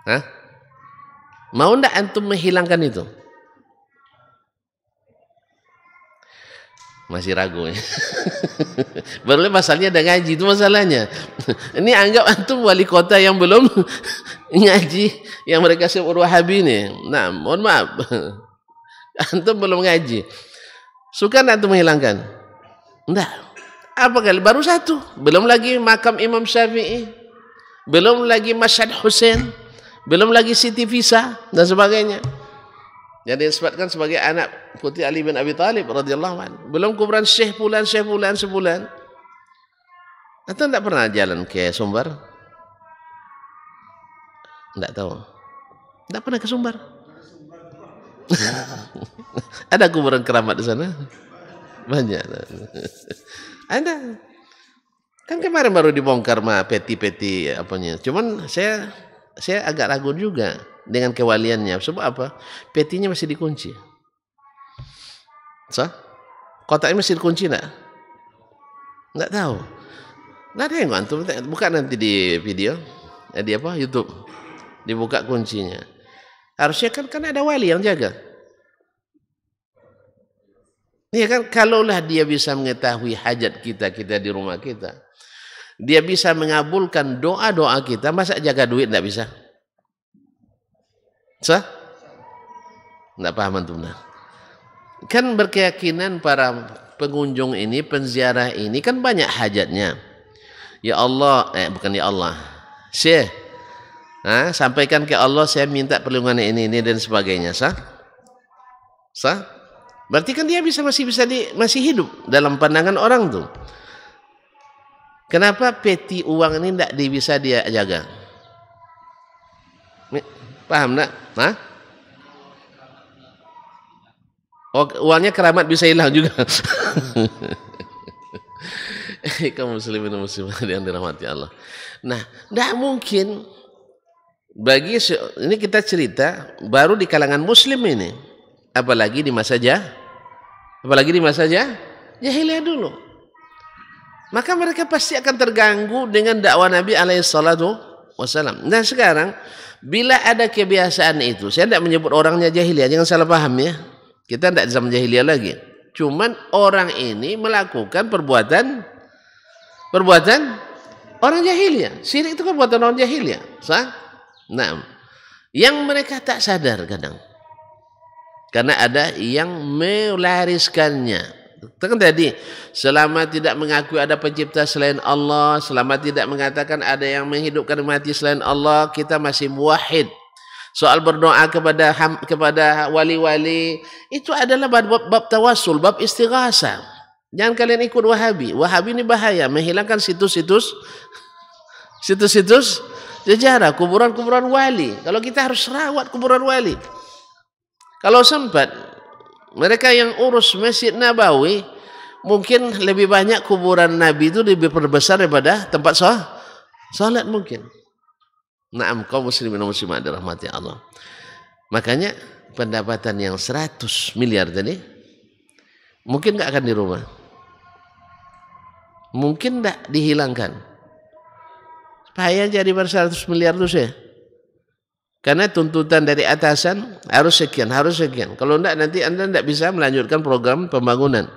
Hah? Mau ndak antum menghilangkan itu? Masih ragu ya. Baru masalahnya ada ngaji, itu masalahnya. Ini anggap antum wali kota yang belum ngaji, yang mereka sebut Wahabi nih. Nah, mohon maaf. Antum belum ngaji. Suka antum menghilangkan? Enggak. Apa kali? Baru satu. Belum lagi makam Imam Syafi'i. Belum lagi Mashhad Husain. Belum lagi Siti Fisa dan sebagainya. yang disebutkan sebagai anak putri Ali bin Abi Thalib radhiyallahu anhu. Belum kuburan Syekh Fulan sebulan. Atau tidak pernah jalan ke Sumbar? Tidak tahu. Tidak pernah ke Sumbar. Ada kuburan keramat di sana? Banyak. Ada. Kan kemarin baru dibongkar mah peti-peti apanya. Cuman saya agak ragu juga dengan kewaliannya. Sebab apa? Petinya masih dikunci. Kotaknya masih dikunci enggak? Enggak tahu. Nah, ada yang antum buka nanti di video, di apa YouTube, dibuka kuncinya. Harusnya kan ada wali yang jaga. Iya kan, kalaulah dia bisa mengetahui hajat kita di rumah kita, dia bisa mengabulkan doa-doa kita, masa jaga duit enggak bisa? Enggak paham antum nah. Kan berkeyakinan para pengunjung ini, penziarah ini kan banyak hajatnya. Ya Allah, bukan ya Allah, Syekh, sampaikan ke Allah saya minta perlindungan ini dan sebagainya. Sah? Berarti kan dia masih hidup dalam pandangan orang tuh. Kenapa peti uang ini tidak bisa dia jaga? Paham enggak? Oh, uangnya keramat bisa hilang juga. Kaum muslimin dan muslimat yang dirahmati Allah. Nah, tidak mungkin ini kita cerita baru di kalangan muslim ini, apalagi di masa jahiliyah dulu. Maka mereka pasti akan terganggu dengan dakwah Nabi alaihissalam. Nah sekarang bila ada kebiasaan itu, saya tidak menyebut orangnya jahiliyah, jangan salah paham ya. Kita tidak zaman jahiliyah lagi. Cuman orang ini melakukan perbuatan orang jahiliyah. Syirik itu kan perbuatan orang jahiliyah. Nah, yang mereka tak sadar kadang. Karena ada yang melariskannya. Kan tadi, selama tidak mengakui ada pencipta selain Allah, selama tidak mengatakan ada yang menghidupkan mati selain Allah, kita masih muwahhid. Soal berdoa kepada wali-wali itu adalah bab tawassul, bab istighasah. Jangan kalian ikut Wahabi. Wahabi ini bahaya, menghilangkan situs-situs sejarah, kuburan-kuburan wali. Kalau kita harus rawat kuburan wali. Kalau sempat, mereka yang urus Masjid Nabawi, mungkin lebih banyak kuburan Nabi itu lebih berbesar daripada tempat salat mungkin. Naam, kaum muslimin dan muslimat dirahmati Allah. Makanya pendapatan yang 100 miliar tadi mungkin enggak akan di rumah. Mungkin enggak dihilangkan. Supaya jadi 100 miliar itu sih. Karena tuntutan dari atasan harus sekian. Kalau enggak nanti Anda enggak bisa melanjutkan program pembangunan.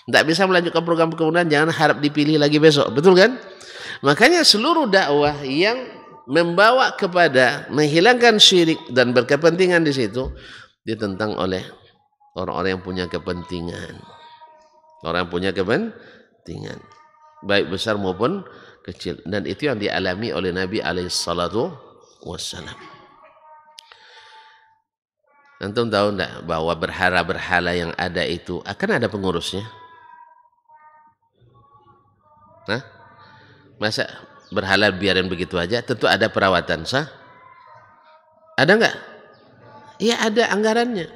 Enggak bisa melanjutkan program pembangunan, jangan harap dipilih lagi besok. Betul kan? Makanya seluruh dakwah yang membawa kepada menghilangkan syirik dan berkepentingan di situ ditentang oleh orang-orang yang punya kepentingan. Orang yang punya kepentingan, baik besar maupun kecil, dan itu yang dialami oleh Nabi alaihissalatu wassalam. Antum tahu enggak bahwa berhala-berhala yang ada itu akan ada pengurusnya? Masa berhala biarin begitu aja? Tentu ada perawatan, Ada enggak? Iya, ada anggarannya.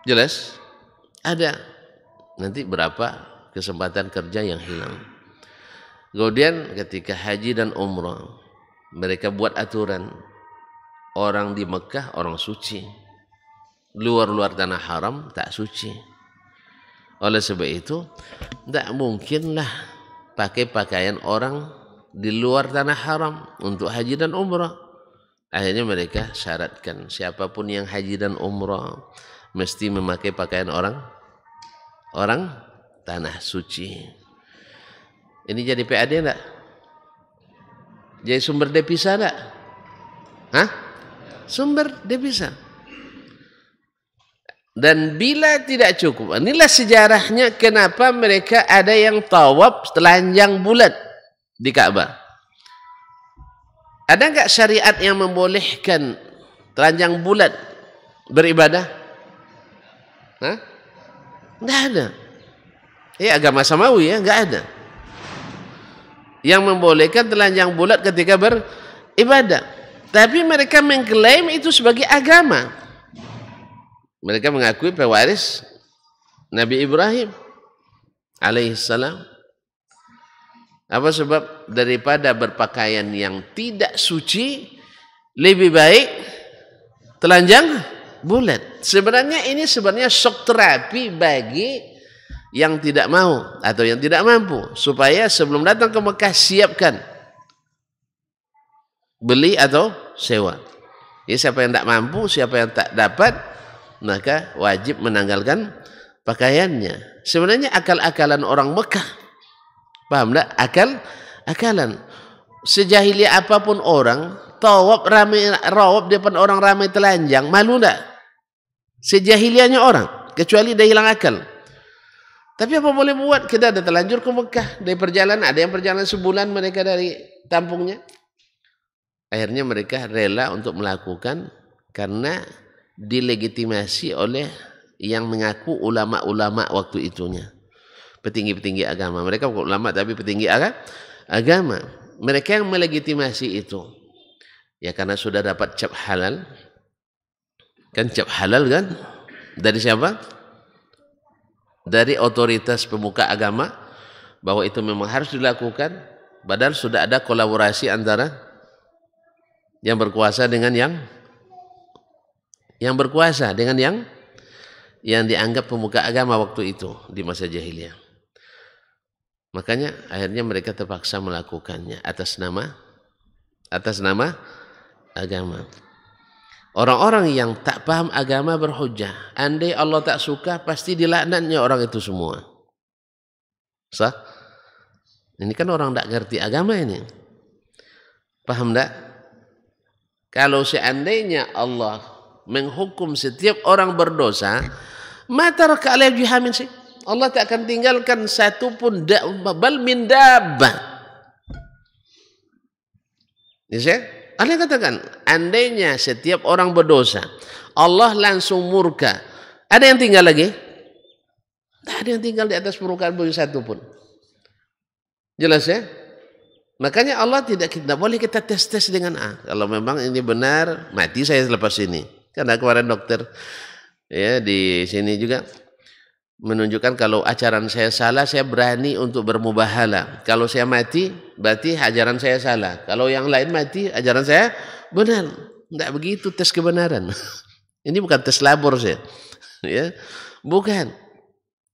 Jelas? Ada. Nanti berapa kesempatan kerja yang hilang. Kemudian ketika haji dan umrah, mereka buat aturan. Orang di Mekah orang suci. Luar-luar tanah haram tak suci. Oleh sebab itu, tidak mungkinlah pakai pakaian orang di luar tanah haram untuk haji dan umrah. Akhirnya mereka syaratkan siapapun yang haji dan umrah mesti memakai pakaian orang tanah suci. Ini jadi PAD enggak? Jadi sumber devisa enggak? Sumber devisa. Dan bila tidak cukup, inilah sejarahnya kenapa mereka ada yang tawaf telanjang bulat di Ka'bah. Ada nggak syariat yang membolehkan telanjang bulat beribadah? Hah? Nggak ada. Ya agama samawi ya, nggak ada yang membolehkan telanjang bulat ketika beribadah. Tapi mereka mengklaim itu sebagai agama. Mereka mengakui pewaris Nabi Ibrahim alaihissalam. Apa sebab? Daripada berpakaian yang tidak suci, lebih baik telanjang bulat. Sebenarnya ini shock terapi bagi yang tidak mau atau yang tidak mampu, supaya sebelum datang ke Mekah siapkan beli atau sewa. Jadi siapa yang tidak mampu, siapa yang tak dapat, maka wajib menanggalkan pakaiannya. Sebenarnya akal-akalan orang Mekah, paham tak? Akal-akalan. Sejahiliah apapun orang, tawab ramai rawab depan orang ramai telanjang, malu tak? Sejahiliahnya orang, kecuali dia hilang akal. Tapi apa boleh buat? Kita ada terlanjur ke Mekah dari perjalanan, ada yang perjalanan sebulan mereka dari kampungnya. Akhirnya mereka rela untuk melakukan karena dilegitimasi oleh yang mengaku ulama-ulama waktu itunya. Petinggi-petinggi agama. Mereka bukan ulama tapi petinggi agama. Mereka yang melegitimasi itu. Ya karena sudah dapat cap halal. Kan cap halal kan? Dari siapa? Dari otoritas pemuka agama, bahwa itu memang harus dilakukan, padahal sudah ada kolaborasi antara yang berkuasa dengan yang berkuasa dengan yang dianggap pemuka agama waktu itu di masa jahiliyah. Makanya akhirnya mereka terpaksa melakukannya atas nama agama. Orang-orang yang tak paham agama berhujjah, andai Allah tak suka pasti dilaknatnya orang itu semua. Sah? Ini kan orang tak ngerti agama ini. Paham tak? Kalau seandainya Allah menghukum setiap orang berdosa, mata raka alaihi bihamin sih. Allah tak akan tinggalkan satu pun bal min dabbah. Ya, Allah katakan, andainya setiap orang berdosa, Allah langsung murka. Ada yang tinggal lagi? Tak ada yang tinggal di atas permukaan bumi satu pun. Jelas ya? Makanya Allah tidak boleh kita tes dengan kalau memang ini benar, mati saya selepas ini. Karena kemarin dokter ya di sini juga menunjukkan kalau ajaran saya salah, saya berani untuk bermubahalah. Kalau saya mati, berarti ajaran saya salah. Kalau yang lain mati, ajaran saya benar. Tidak begitu tes kebenaran. Ini bukan tes labor saya. Ya, bukan.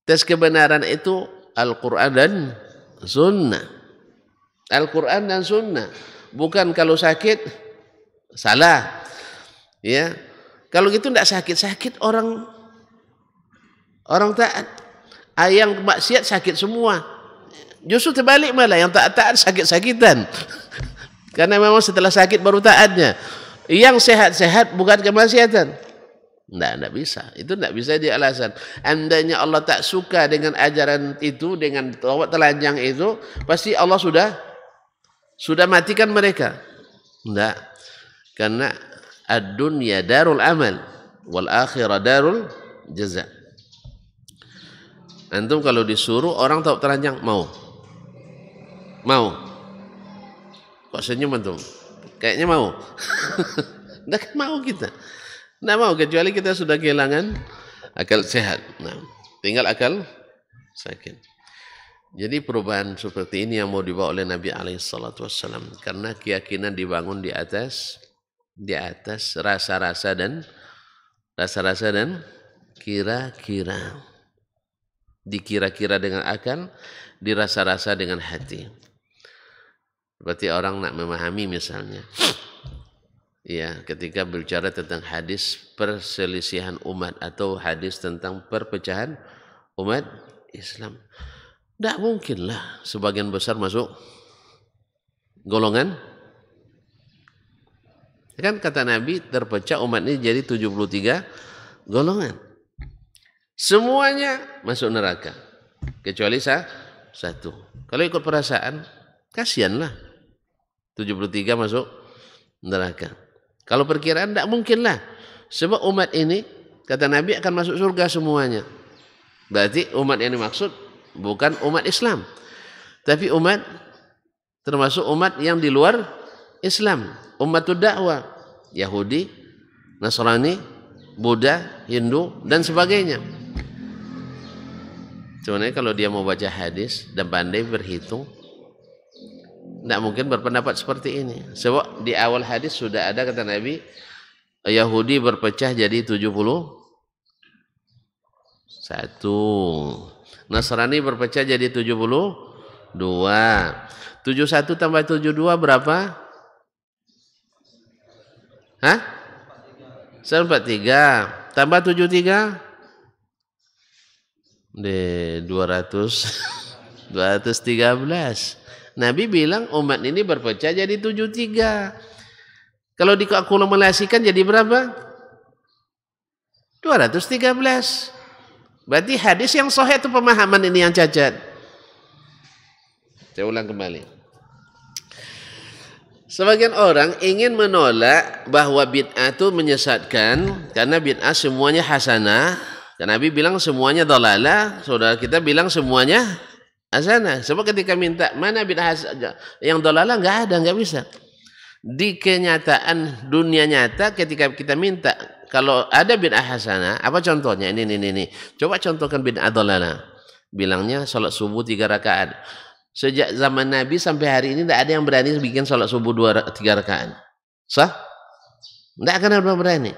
Tes kebenaran itu Al-Quran dan Sunnah. Al-Quran dan Sunnah. Bukan kalau sakit salah. Ya, kalau gitu tidak sakit orang taat. Yang maksiat sakit semua. Justru terbalik malah, yang taat sakit-sakitan. Karena memang setelah sakit baru taatnya. Yang sehat-sehat bukan kemaksiatan. Tidak bisa. Itu tidak bisa jadi alasan. Andainya Allah tak suka dengan ajaran itu, dengan tawab telanjang itu, pasti Allah sudah matikan mereka. Tidak. Karena ad-dunya darul amal wal akhirah darul jaza. Antum kalau disuruh orang tawab telanjang mau? Kok senyum antum? Kayaknya mau. Tidak kan mau kita. Tidak mau kecuali kita sudah kehilangan akal sehat. Nah, tinggal akal sakit. Jadi perubahan seperti ini yang mau dibawa oleh Nabi SAW, karena keyakinan dibangun di atas rasa-rasa dan kira-kira. Dikira-kira dengan akal, dirasa-rasa dengan hati. Berarti orang nak memahami misalnya, ya, ketika berbicara tentang hadis perselisihan umat atau hadis tentang perpecahan umat Islam, tidak mungkinlah sebagian besar masuk golongan. Kan kata Nabi, terpecah umat ini jadi 73 golongan. Semuanya masuk neraka kecuali satu. Kalau ikut perasaan, kasihanlah 73 masuk neraka. Kalau perkiraan tidak mungkin lah. Sebab umat ini, kata Nabi, akan masuk surga semuanya. Berarti umat yang dimaksud bukan umat Islam. Tapi umat, termasuk umat yang di luar Islam. Umatud dakwah. Yahudi, Nasrani, Buddha, Hindu, dan sebagainya. Sebenarnya kalau dia mau baca hadis dan pandai berhitung, tidak mungkin berpendapat seperti ini. Sebab di awal hadis sudah ada kata Nabi, Yahudi berpecah jadi 71, Nasrani berpecah jadi 72. 71 tambah 72 berapa? Hah? 143 tambah 73 200 213. Nabi bilang umat ini berpecah jadi 73. Kalau diakumulasikan jadi berapa? 213. Berarti hadis yang sahih itu pemahaman ini yang cacat. Saya ulang kembali. Sebagian orang ingin menolak bahwa bid'ah itu menyesatkan karena bid'ah semuanya hasanah. Dan Nabi bilang semuanya dhalalah, saudara kita bilang semuanya hasanah. Sebab ketika minta mana bid'ah yang dhalalah enggak ada, enggak bisa. Di kenyataan dunia nyata ketika kita minta kalau ada bid'ah hasanah, apa contohnya? Ini. Coba contohkan bid'ah dhalalah. Bilangnya salat subuh 3 rakaat. Sejak zaman Nabi sampai hari ini tidak ada yang berani bikin salat subuh 3 rakaat. Sah? Tidak akan ada berani.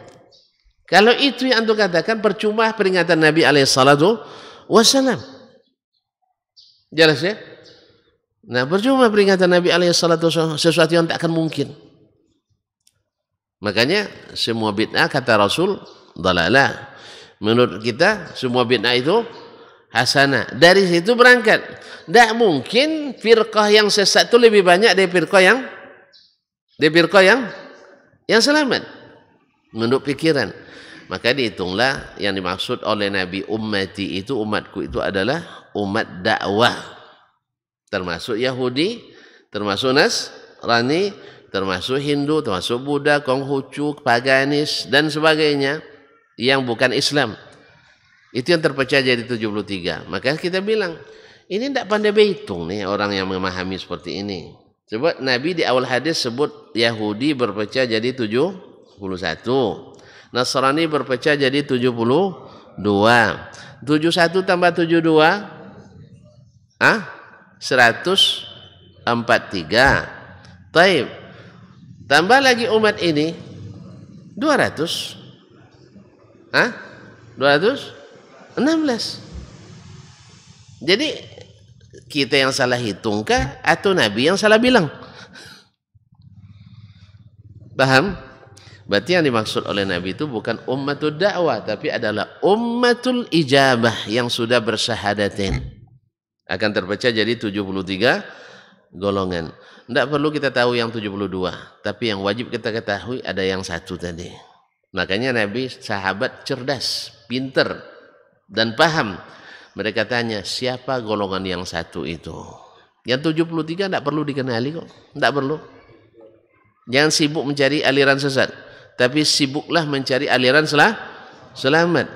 Kalau itu yang antum katakan percuma peringatan Nabi alaihissalatu wassalam. Jelas ya? Nah, percuma peringatan Nabi alaihissalatu wassalam, sesuatu yang tak akan mungkin. Makanya semua bid'ah kata Rasul dhalalah. Menurut kita semua bid'ah itu hasanah. Dari situ berangkat. Tak mungkin firqah yang sesat itu lebih banyak dari firqah yang selamat. Menurut pikiran. Maka dihitunglah yang dimaksud oleh Nabi ummati itu, umatku itu adalah umat dakwah. Termasuk Yahudi, termasuk Nasrani, termasuk Hindu, termasuk Buddha, Konghucu, Paganis, dan sebagainya yang bukan Islam. Itu yang terpecah jadi 73. Maka kita bilang, ini tidak pandai berhitung nih orang yang memahami seperti ini. Sebab Nabi di awal hadis sebut Yahudi berpecah jadi 71. Nasrani berpecah jadi 72. 71 tambah 72 143. Taib. Tambah lagi umat ini 200. 216. Jadi kita yang salah hitungkah atau Nabi yang salah bilang? Paham? Berarti yang dimaksud oleh Nabi itu bukan ummatul dakwah, tapi adalah ummatul ijabah yang sudah bersyahadatain. Akan terpecah jadi 73 golongan. Tidak perlu kita tahu yang 72, tapi yang wajib kita ketahui ada yang satu tadi. Makanya Nabi sahabat cerdas, pinter, dan paham. Mereka tanya, siapa golongan yang satu itu? Yang 73 tidak perlu dikenali kok. Tidak perlu. Jangan sibuk mencari aliran sesat. Tapi sibuklah mencari aliran selamat.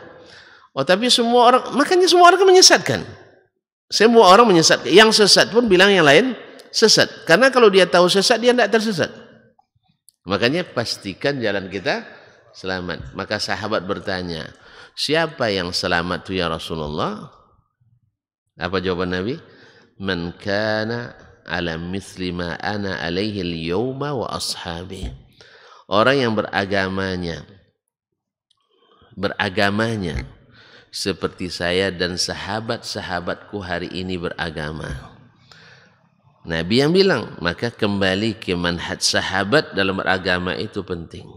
Oh, tapi semua orang, makanya semua orang menyesatkan. Semua orang menyesatkan. Yang sesat pun bilang yang lain sesat. Karena kalau dia tahu sesat, dia tidak tersesat. Makanya pastikan jalan kita selamat. Maka sahabat bertanya, siapa yang selamat itu ya Rasulullah? Apa jawaban Nabi? Man kana ala mithli ma ana alaihi al-yawma wa ashabi. Orang yang beragamanya seperti saya dan sahabat-sahabatku hari ini beragama. Nabi yang bilang, maka kembali ke manhaj sahabat dalam beragama itu penting.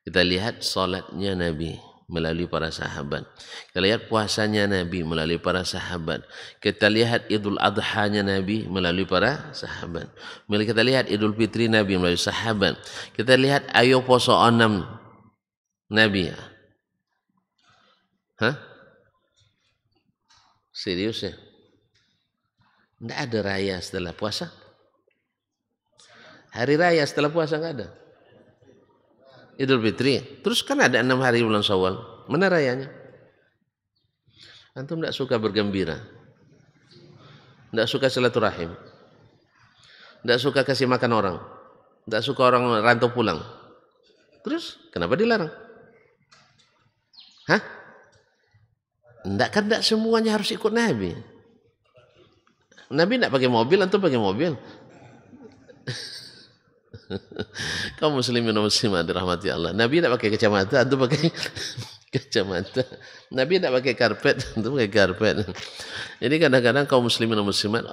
Kita lihat salatnya Nabi melalui para sahabat. Kita lihat puasanya Nabi melalui para sahabat. Kita lihat Idul Adhanya Nabi melalui para sahabat. Kita lihat Idul Fitri Nabi melalui sahabat. Kita lihat ayo poso 6 Nabi. Hah? Serius ya? Tidak ada raya setelah puasa. Hari raya setelah puasa enggak ada. Idul Fitri. Terus kan ada 6 hari bulan Syawal. Mana rayanya? Antum tidak suka bergembira, tidak suka silaturahim, tidak suka kasih makan orang, tidak suka orang rantau pulang. Terus kenapa dilarang? Hah? Tidak semuanya harus ikut Nabi. Nabi tidak pakai mobil, antum pakai mobil. Kaum muslimin dan muslimat dirahmati Allah. Nabi tidak pakai kacamata, antum pakai kacamata. Nabi tidak pakai karpet, antum pakai karpet. Jadi kadang-kadang kaum muslimin dan muslimat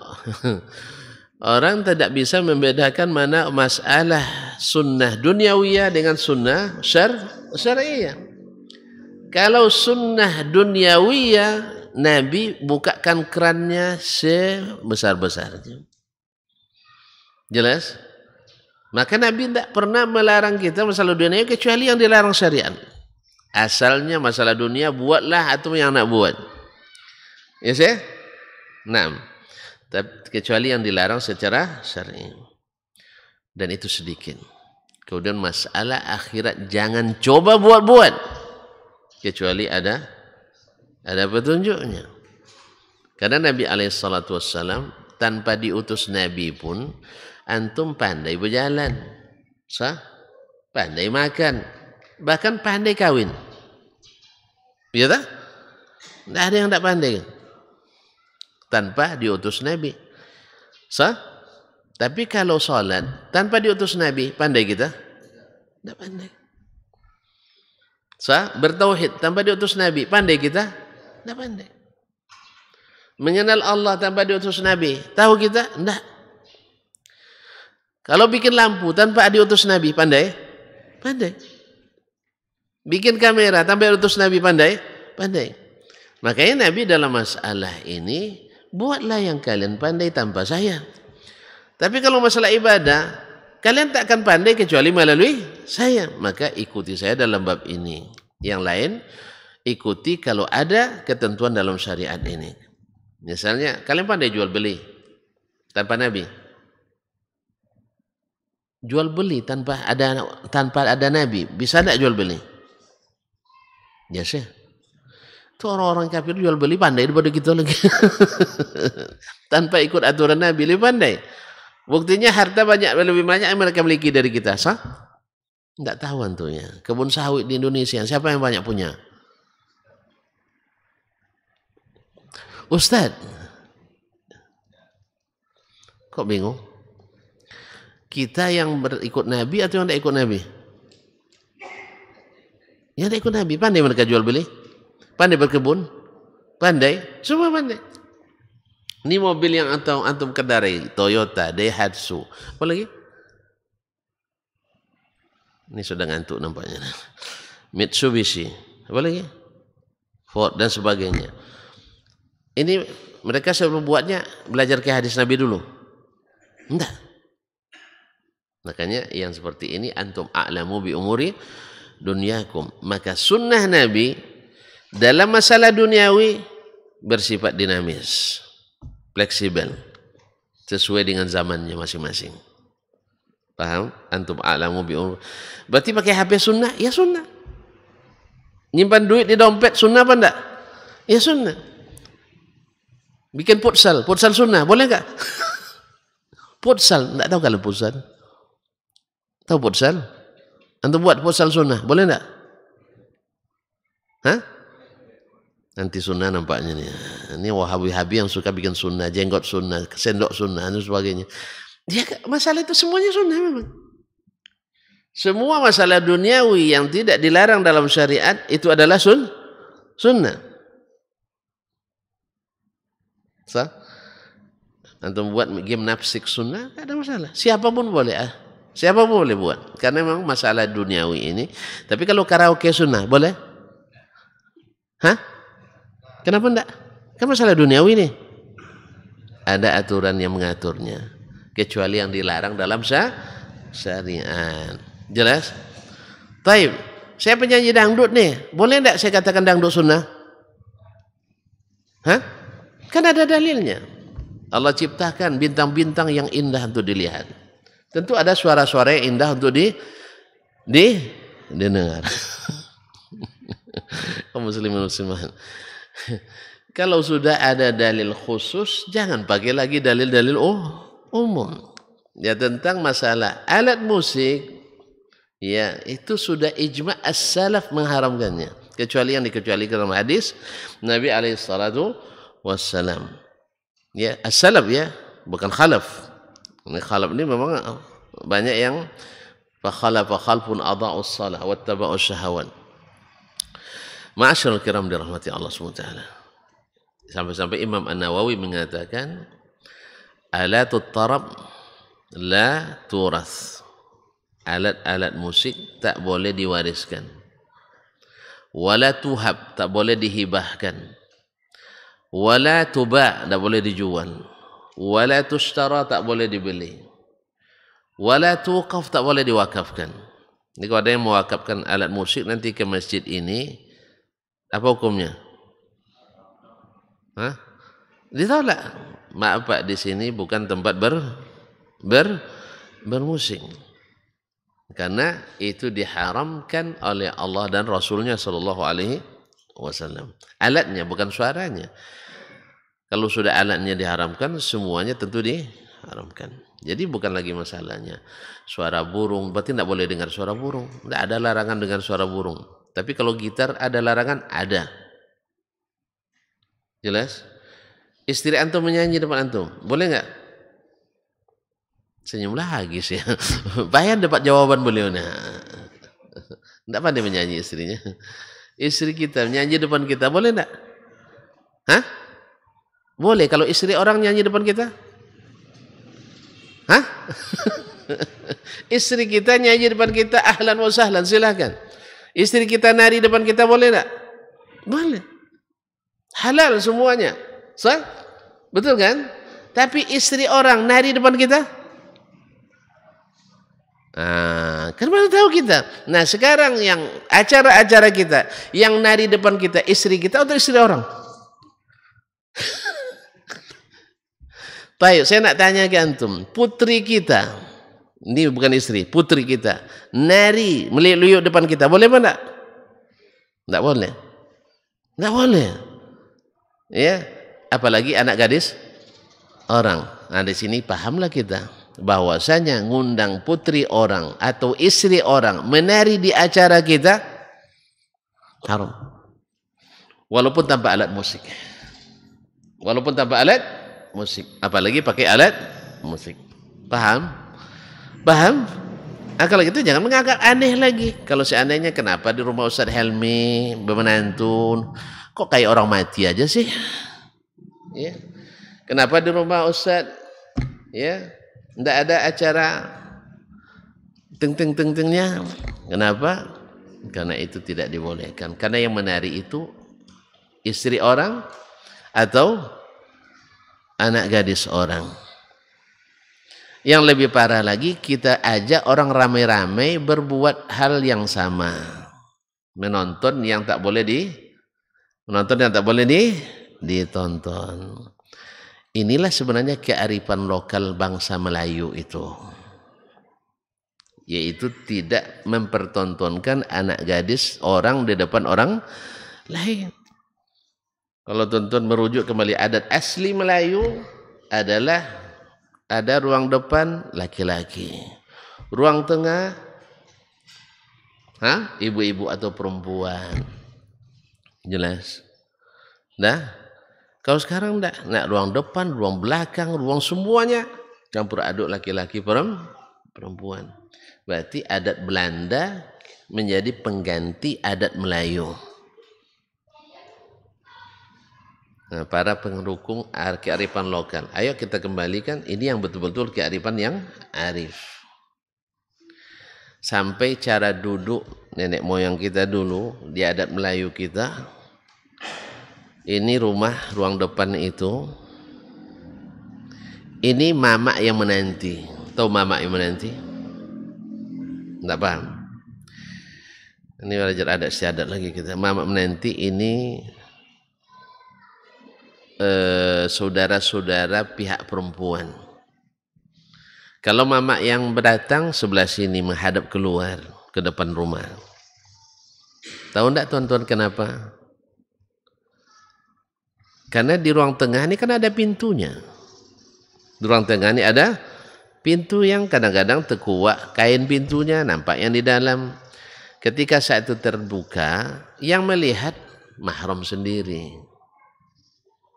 orang tidak bisa membedakan mana masalah sunnah duniawiyah dengan sunnah syar'iyah. Kalau sunnah duniawiyah, Nabi bukakan kerannya sebesar-besarnya. Jelas? Maka Nabi tidak pernah melarang kita masalah dunia kecuali yang dilarang syariat. Asalnya masalah dunia buatlah atau yang nak buat. Ya sih? Nah, kecuali yang dilarang secara syar'i. Dan itu sedikit. Kemudian masalah akhirat jangan coba buat-buat. Kecuali ada petunjuknya. Karena Nabi SAW tanpa diutus Nabi pun antum pandai berjalan, pandai makan, bahkan pandai kawin. Ya tak? Tidak ada yang tidak pandai tanpa diutus Nabi. Tapi kalau sholat tanpa diutus Nabi, pandai kita? Tidak pandai. Bertauhid tanpa diutus Nabi, pandai kita? Tidak pandai. Mengenal Allah tanpa diutus Nabi, tahu kita? Tidak. Kalau bikin lampu tanpa diutus Nabi, pandai? Pandai. Bikin kamera tanpa diutus Nabi, pandai? Pandai. Makanya Nabi dalam masalah ini, buatlah yang kalian pandai tanpa saya. Tapi kalau masalah ibadah, kalian tak akan pandai kecuali melalui saya. Maka ikuti saya dalam bab ini. Yang lain, ikuti kalau ada ketentuan dalam syariat ini. Misalnya, kalian pandai jual beli tanpa Nabi. Jual beli tanpa ada Nabi, bisa tidak jual beli? Ya sih. Itu orang-orang kafir jual beli pandai daripada kita lagi. Tanpa ikut aturan Nabi lebih pandai. Buktinya harta lebih banyak yang mereka miliki dari kita. Tidak tahu antunya. Kebun sawit di Indonesia siapa yang banyak punya? Ustaz. Kok bingung? Kita yang berikut Nabi atau yang tidak ikut Nabi? Yang tidak ikut Nabi. Pandai mereka jual beli. Pandai berkebun. Pandai. Semua pandai. Ini mobil yang antum kendarai. Toyota, Daihatsu. Apa lagi? Ini sudah ngantuk nampaknya. Mitsubishi. Apa lagi? Ford dan sebagainya. Ini mereka sebelum buatnya belajar ke hadis Nabi dulu. Enggak. Makanya yang seperti ini antum a'lamu bi umuri dunyakum. Maka sunnah Nabi dalam masalah duniawi bersifat dinamis, fleksibel, sesuai dengan zamannya masing-masing. Paham? Antum a'lamu bi umuri. Berarti pakai HP sunnah? Ya sunnah. Nyimpan duit di dompet sunnah apa enggak? Ya sunnah. Bikin futsal sunnah, boleh enggak? Futsal, enggak tahu kalau futsal. Tahu futsal? Antum buat futsal sunnah, boleh enggak? Hah? Nanti sunnah nampaknya nih. Ini wahabi-wahabi yang suka bikin sunnah, jenggot sunnah, sendok sunnah, dan sebagainya. Dia masalah itu semuanya sunnah memang. Semua masalah duniawi yang tidak dilarang dalam syariat itu adalah sunnah. Antum buat gimnastik sunnah, tidak ada masalah. Siapapun boleh. Siapapun boleh buat. Karena memang masalah duniawi ini. Tapi kalau karaoke sunnah, boleh? Hah? Kenapa enggak? Kan masalah duniawi nih. Ada aturan yang mengaturnya. Kecuali yang dilarang dalam syariat. Jelas? Taib. Saya penyanyi dangdut nih. Boleh enggak saya katakan dangdut sunnah? Hah? Kan ada dalilnya. Allah ciptakan bintang-bintang yang indah untuk dilihat. Tentu ada suara-suara yang indah untuk dengar. Kaum muslimin muslimat. Kalau sudah ada dalil khusus, jangan pakai lagi dalil-dalil umum. Ya tentang masalah alat musik, ya itu sudah ijma' as-salaf mengharamkannya. Kecuali yang dikecualikan dalam hadis Nabi alaihissalatu wassalam. Ya, as-salaf ya, bukan khalaf. Ini khalaf ini memang banyak yang fa khalafa khalfun adaa'us shalah wattaba'us syahawat. Ma'asyiral kiram dirahmati Allah SWT. Sampai-sampai Imam An-Nawawi mengatakan alatut tarab la turas. Alat-alat musik tak boleh diwariskan. Wala tuhab, tak boleh dihibahkan. Wala tuba', tak boleh dijual. Wala tushtara, tak boleh dibeli. Wala tuqaf, tak boleh diwakafkan. Jadi kalau ada yang mewakafkan alat musik nanti ke masjid ini, apa hukumnya? Hah? Ditolak. Maaf Pak, di sini bukan tempat bermusik. Karena itu diharamkan oleh Allah dan Rasulnya Sallallahu Alaihi Wasallam. Alatnya bukan suaranya. Kalau sudah alatnya diharamkan, semuanya tentu diharamkan. Jadi bukan lagi masalahnya suara burung. Berarti tidak boleh dengar suara burung. Tidak ada larangan dengar suara burung. Tapi kalau gitar ada larangan, ada. Jelas? Istri antum menyanyi depan antum, boleh nggak? Senyum lagi sih. Bayar dapat jawaban beliau. Tidak pandai menyanyi istrinya. Istri kita menyanyi depan kita, boleh nggak? Hah? Boleh kalau istri orang nyanyi depan kita? Hah? Istri kita nyanyi depan kita, ahlan wa sahlan, silahkan. Istri kita nari depan kita, boleh nggak? Boleh. Halal semuanya. Sah? Betul kan? Tapi istri orang nari depan kita? Kan baru tahu kita. Nah sekarang yang acara-acara kita, yang nari depan kita, istri kita atau istri orang? Baik, saya nak tanya ke antum, putri kita, ini bukan istri, putri kita, nari meliuk-liuk depan kita, boleh apa enggak? Enggak boleh. Enggak boleh. Ya, apalagi anak gadis orang. Nah, di sini pahamlah kita bahwasanya ngundang putri orang atau istri orang menari di acara kita haram. Walaupun tanpa alat musik. Walaupun tanpa alat musik, apalagi pakai alat musik. Paham? Paham? Nah, kalau gitu jangan menganggap aneh lagi. Kalau seandainya kenapa di rumah Ustaz Helmi bermenantun kok kayak orang mati aja sih? Ya. Kenapa di rumah Ustaz ya tidak ada acara teng-teng-teng-tengnya? Kenapa? Karena itu tidak dibolehkan. Karena yang menari itu istri orang atau anak gadis orang. Yang lebih parah lagi, kita ajak orang ramai-ramai berbuat hal yang sama. Menonton yang tak boleh ditonton. Inilah sebenarnya kearifan lokal bangsa Melayu itu. Yaitu tidak mempertontonkan anak gadis orang di depan orang lain. Kalau tonton merujuk kembali adat asli Melayu adalah ada ruang depan laki-laki, ruang tengah ibu-ibu atau perempuan. Jelas? Nah, kalau sekarang enggak, ruang depan, ruang belakang, ruang semuanya campur aduk laki-laki perempuan. Berarti adat Belanda menjadi pengganti adat Melayu. Nah, para pendukung kearifan lokal, ayo kita kembalikan ini yang betul-betul kearifan yang arif. Sampai cara duduk nenek moyang kita dulu di adat Melayu kita, ini rumah ruang depan itu, ini mama yang menanti. Tahu mama yang menanti? Enggak paham? Ini belajar adat istiadat lagi kita. Mama menanti ini saudara-saudara pihak perempuan. Kalau mama yang berdatang sebelah sini menghadap keluar ke depan rumah. Tahu enggak tuan-tuan kenapa? Karena di ruang tengah ini kan ada pintunya. Di ruang tengah ini ada pintu yang kadang-kadang terkuak kain pintunya, nampak yang di dalam. Ketika saat itu terbuka, yang melihat mahram sendiri.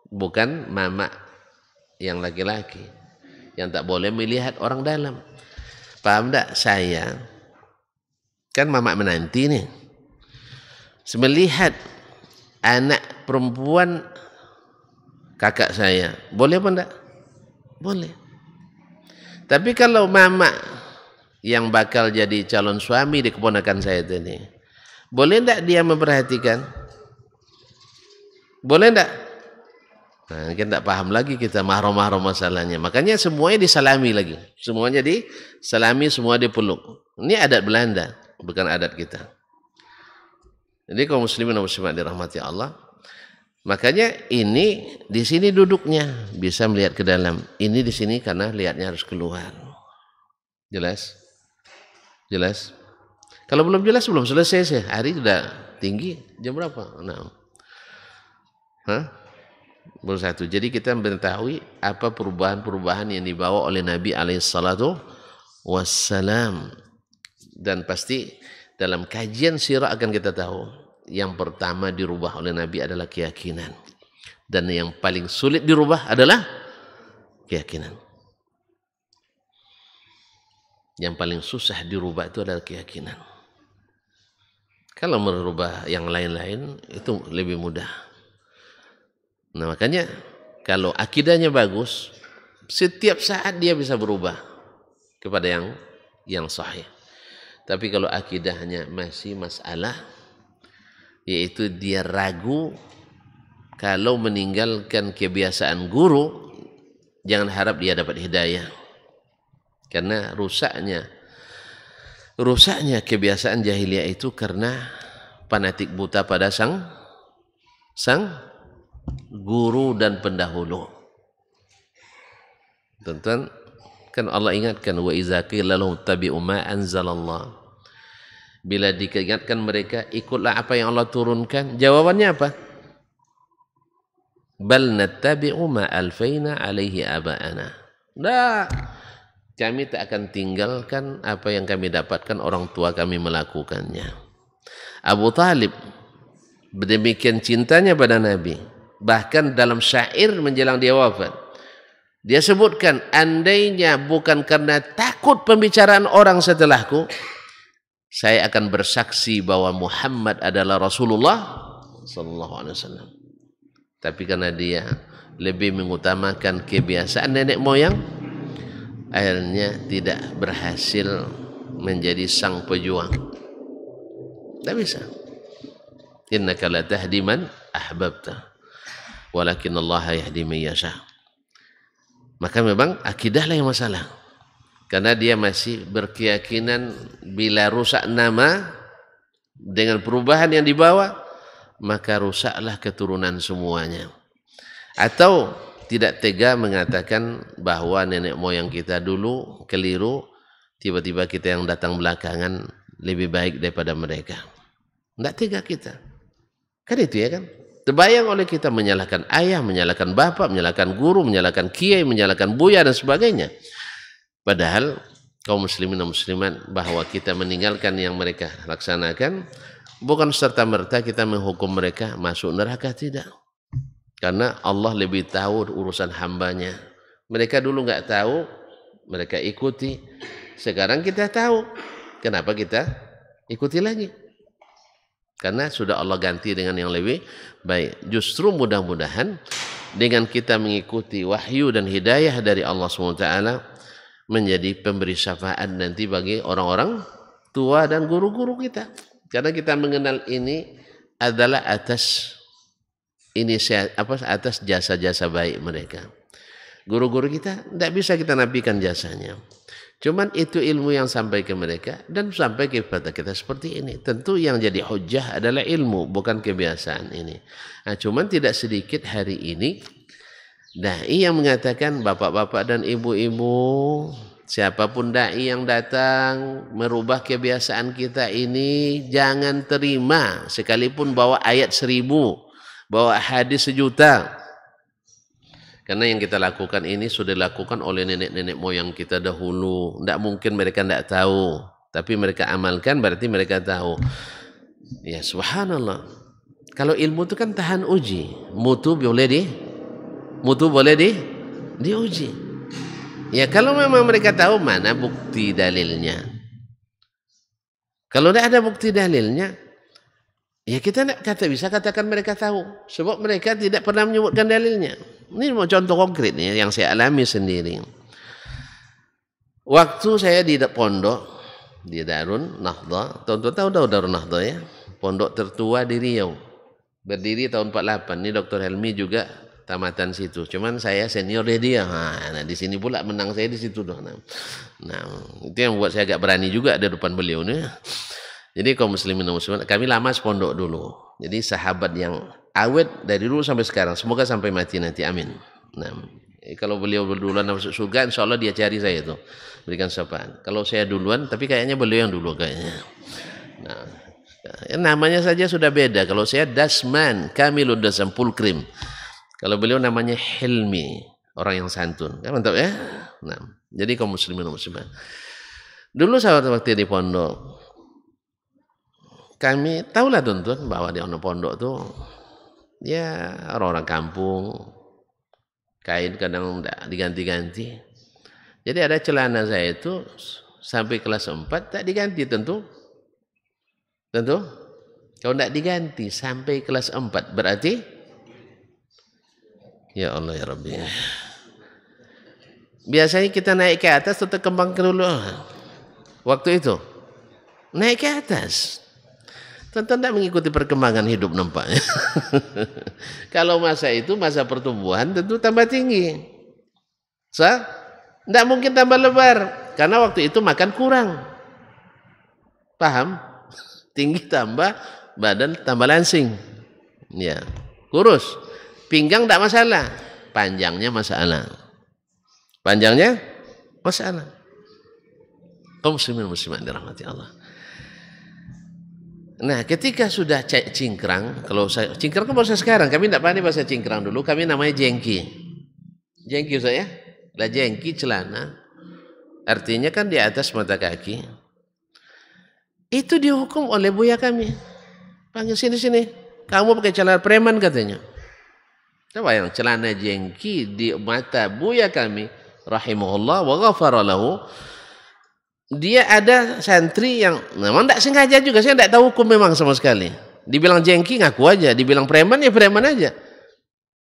Bukan mama yang laki-laki. Yang tak boleh melihat orang dalam. Paham tak? Saya, kan mama menanti nih. Melihat anak perempuan kakak saya, boleh apa enggak? Boleh. Tapi kalau mama yang bakal jadi calon suami di keponakan saya ini, boleh enggak dia memperhatikan? Boleh enggak? Nah, kita enggak paham lagi kita mahram-mahram masalahnya. Makanya semuanya disalami lagi. Semuanya disalami, semua dipeluk. Ini adat Belanda, bukan adat kita. Jadi kaum muslimin dan muslimat dirahmati Allah, makanya ini di sini duduknya bisa melihat ke dalam. Ini di sini karena lihatnya harus keluar. Jelas? Jelas? Kalau belum jelas belum selesai sih. Hari sudah tinggi. Jam berapa? 6. Hah? Baru 1. Jadi kita mengetahui apa perubahan-perubahan yang dibawa oleh Nabi alaihissalatu wassalam. Dan pasti dalam kajian sirah akan kita tahu, yang pertama dirubah oleh Nabi adalah keyakinan. Dan yang paling sulit dirubah adalah keyakinan. Yang paling susah dirubah itu adalah keyakinan. Kalau merubah yang lain-lain itu lebih mudah. Nah, makanya kalau akidahnya bagus, setiap saat dia bisa berubah kepada yang sahih. Tapi kalau akidahnya masih masalah, yaitu dia ragu, kalau meninggalkan kebiasaan guru, jangan harap dia dapat hidayah. Karena rusaknya kebiasaan jahiliyah itu karena fanatik buta pada sang guru dan pendahulu. Tonton, kan Allah ingatkan, wa iza qila lahum tabi'u ma anzalallah. Bila diingatkan mereka ikutlah apa yang Allah turunkan, jawabannya apa? Bal nattabi'u ma alfaina alaihi aba'ana. Nah, kami tak akan tinggalkan apa yang kami dapatkan orang tua kami melakukannya. Abu Talib demikian cintanya pada Nabi, bahkan dalam syair menjelang dia wafat, dia sebutkan, andainya bukan karena takut pembicaraan orang setelahku, saya akan bersaksi bahwa Muhammad adalah Rasulullah sallallahu alaihi wasallam. Tapi karena dia lebih mengutamakan kebiasaan nenek moyang, akhirnya tidak berhasil menjadi sang pejuang. Tidak bisa. Innaka la tahdi man ahbabta, walakin Allah yahdi man yasha. Maka memang akidahlah yang masalah. Karena dia masih berkeyakinan bila rusak nama dengan perubahan yang dibawa, maka rusaklah keturunan semuanya. Atau tidak tega mengatakan bahwa nenek moyang kita dulu keliru, tiba-tiba kita yang datang belakangan lebih baik daripada mereka. Tidak tega kita. Kan itu ya kan? Terbayang oleh kita menyalahkan ayah, menyalahkan bapak, menyalahkan guru, menyalahkan kiai, menyalahkan buya dan sebagainya. Padahal kaum muslimin dan muslimat, bahwa kita meninggalkan yang mereka laksanakan bukan serta-merta kita menghukum mereka masuk neraka, tidak. Karena Allah lebih tahu urusan hambanya. Mereka dulu nggak tahu, mereka ikuti. Sekarang kita tahu, kenapa kita ikuti lagi? Karena sudah Allah ganti dengan yang lebih baik. Justru mudah-mudahan dengan kita mengikuti wahyu dan hidayah dari Allah SWT menjadi pemberi syafaat nanti bagi orang-orang tua dan guru-guru kita. Karena kita mengenal ini adalah atas jasa-jasa baik mereka. Guru-guru kita tidak bisa kita nafikan jasanya. Cuman itu ilmu yang sampai ke mereka dan sampai kepada kita seperti ini. Tentu yang jadi hujjah adalah ilmu, bukan kebiasaan ini. Nah, cuman tidak sedikit hari ini dai yang mengatakan, bapak-bapak dan ibu-ibu, Siapapun dai yang datang merubah kebiasaan kita ini, jangan terima sekalipun bawa ayat 1000, bawa hadis 1.000.000. Karena yang kita lakukan ini sudah dilakukan oleh nenek-nenek moyang kita dahulu. Tidak mungkin mereka tidak tahu, tapi mereka amalkan berarti mereka tahu. Ya subhanallah. Kalau ilmu itu kan tahan uji. Mutu boleh diuji. Ya kalau memang mereka tahu, mana bukti dalilnya. Kalau tidak ada bukti dalilnya, ya kita tidak bisa katakan mereka tahu. Sebab mereka tidak pernah menyebutkan dalilnya. Ini mau contoh konkret nih yang saya alami sendiri. Waktu saya di pondok, di Darun Nahdha, tahu Darun Nahdha ya, pondok tertua di Riau. Berdiri tahun 48. Ini Dr. Helmi juga tamatan situ. Cuman saya senior dia. Nah, di sini pula menang saya di situ doh. Nah, itu yang buat saya agak berani juga di depan beliau nih. Jadi kaum muslimin dan muslimat, kami lama sepondok dulu. Jadi sahabat yang awet dari dulu sampai sekarang. Semoga sampai mati nanti. Amin. Nah, kalau beliau duluan masuk surga, insya Allah dia cari saya itu. Berikan sapaan. Kalau saya duluan, tapi kayaknya beliau yang dulu kayaknya. Nah, ya, namanya saja sudah beda. Kalau saya Dasman, Kamilud Dasam Pulkrim. Kalau beliau namanya Hilmi, orang yang santun. Ya, mantap ya. Nah, jadi kaum muslimin dan muslimat. Dulu sahabat waktu di pondok, kami tahulah tuntun bahwa di pondok tuh ya orang-orang kampung, kain kadang enggak diganti-ganti. Jadi ada celana saya itu sampai kelas 4 tak diganti tentu. Kalau enggak diganti sampai kelas 4 berarti ya Allah ya Rabbi. Biasanya kita naik ke atas atau kembang ke dulu. Waktu itu naik ke atas. Tentu tidak mengikuti perkembangan hidup nampaknya. Kalau masa itu masa pertumbuhan tentu tambah tinggi. Tidak mungkin tambah lebar. Karena waktu itu makan kurang. Paham? Tinggi tambah, badan tambah langsing. Ya, kurus. Pinggang tidak masalah, panjangnya masalah. Kaum muslimin muslimat dirahmati Allah. Nah, ketika sudah cingkrang, kalau saya cingkrang kan bahasa sekarang, kami tidak pandai bahasa cingkrang dulu, kami namanya jengki. Jengki saya, lah jengki celana. Artinya kan di atas mata kaki. Itu dihukum oleh buya kami. Panggil sini. Kamu pakai celana preman katanya. Coba yang celana jengki di mata buya kami rahimahullah wa ghafara lahu. Dia ada santri yang memang tidak sengaja juga, saya tidak tahu hukum memang sama sekali. Dibilang jengki ngaku aja, dibilang preman ya preman aja.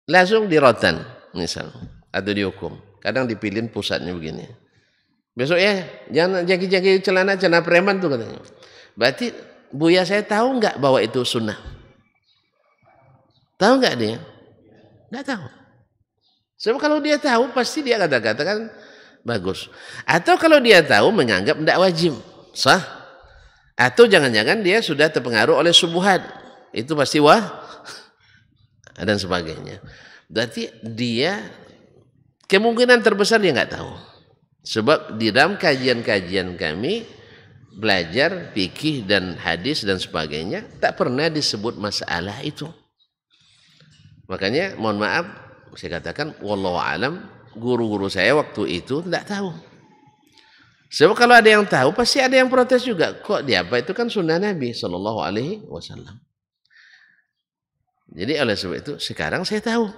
Langsung dirotan misal atau dihukum. Kadang dipilih pusatnya begini. Besok ya jangan jengki-jengki celana preman tuh katanya. Berarti buya saya tahu enggak bahwa itu sunnah? Tahu enggak dia? Tidak tahu. Sebab kalau dia tahu pasti dia katakan bagus. Atau kalau dia tahu menganggap tidak wajib. Sah. Atau jangan-jangan dia sudah terpengaruh oleh subuhat. Itu pasti dan sebagainya. Berarti dia kemungkinan terbesar dia nggak tahu. Sebab di dalam kajian-kajian kami belajar fikih dan hadis dan sebagainya tak pernah disebut masalah itu. Makanya mohon maaf saya katakan wallahu alam, guru-guru saya waktu itu tidak tahu. Sebab kalau ada yang tahu pasti ada yang protes juga. Kok dia apa itu kan sunnah Nabi sallallahu alaihi wasallam. Jadi oleh sebab itu sekarang saya tahu.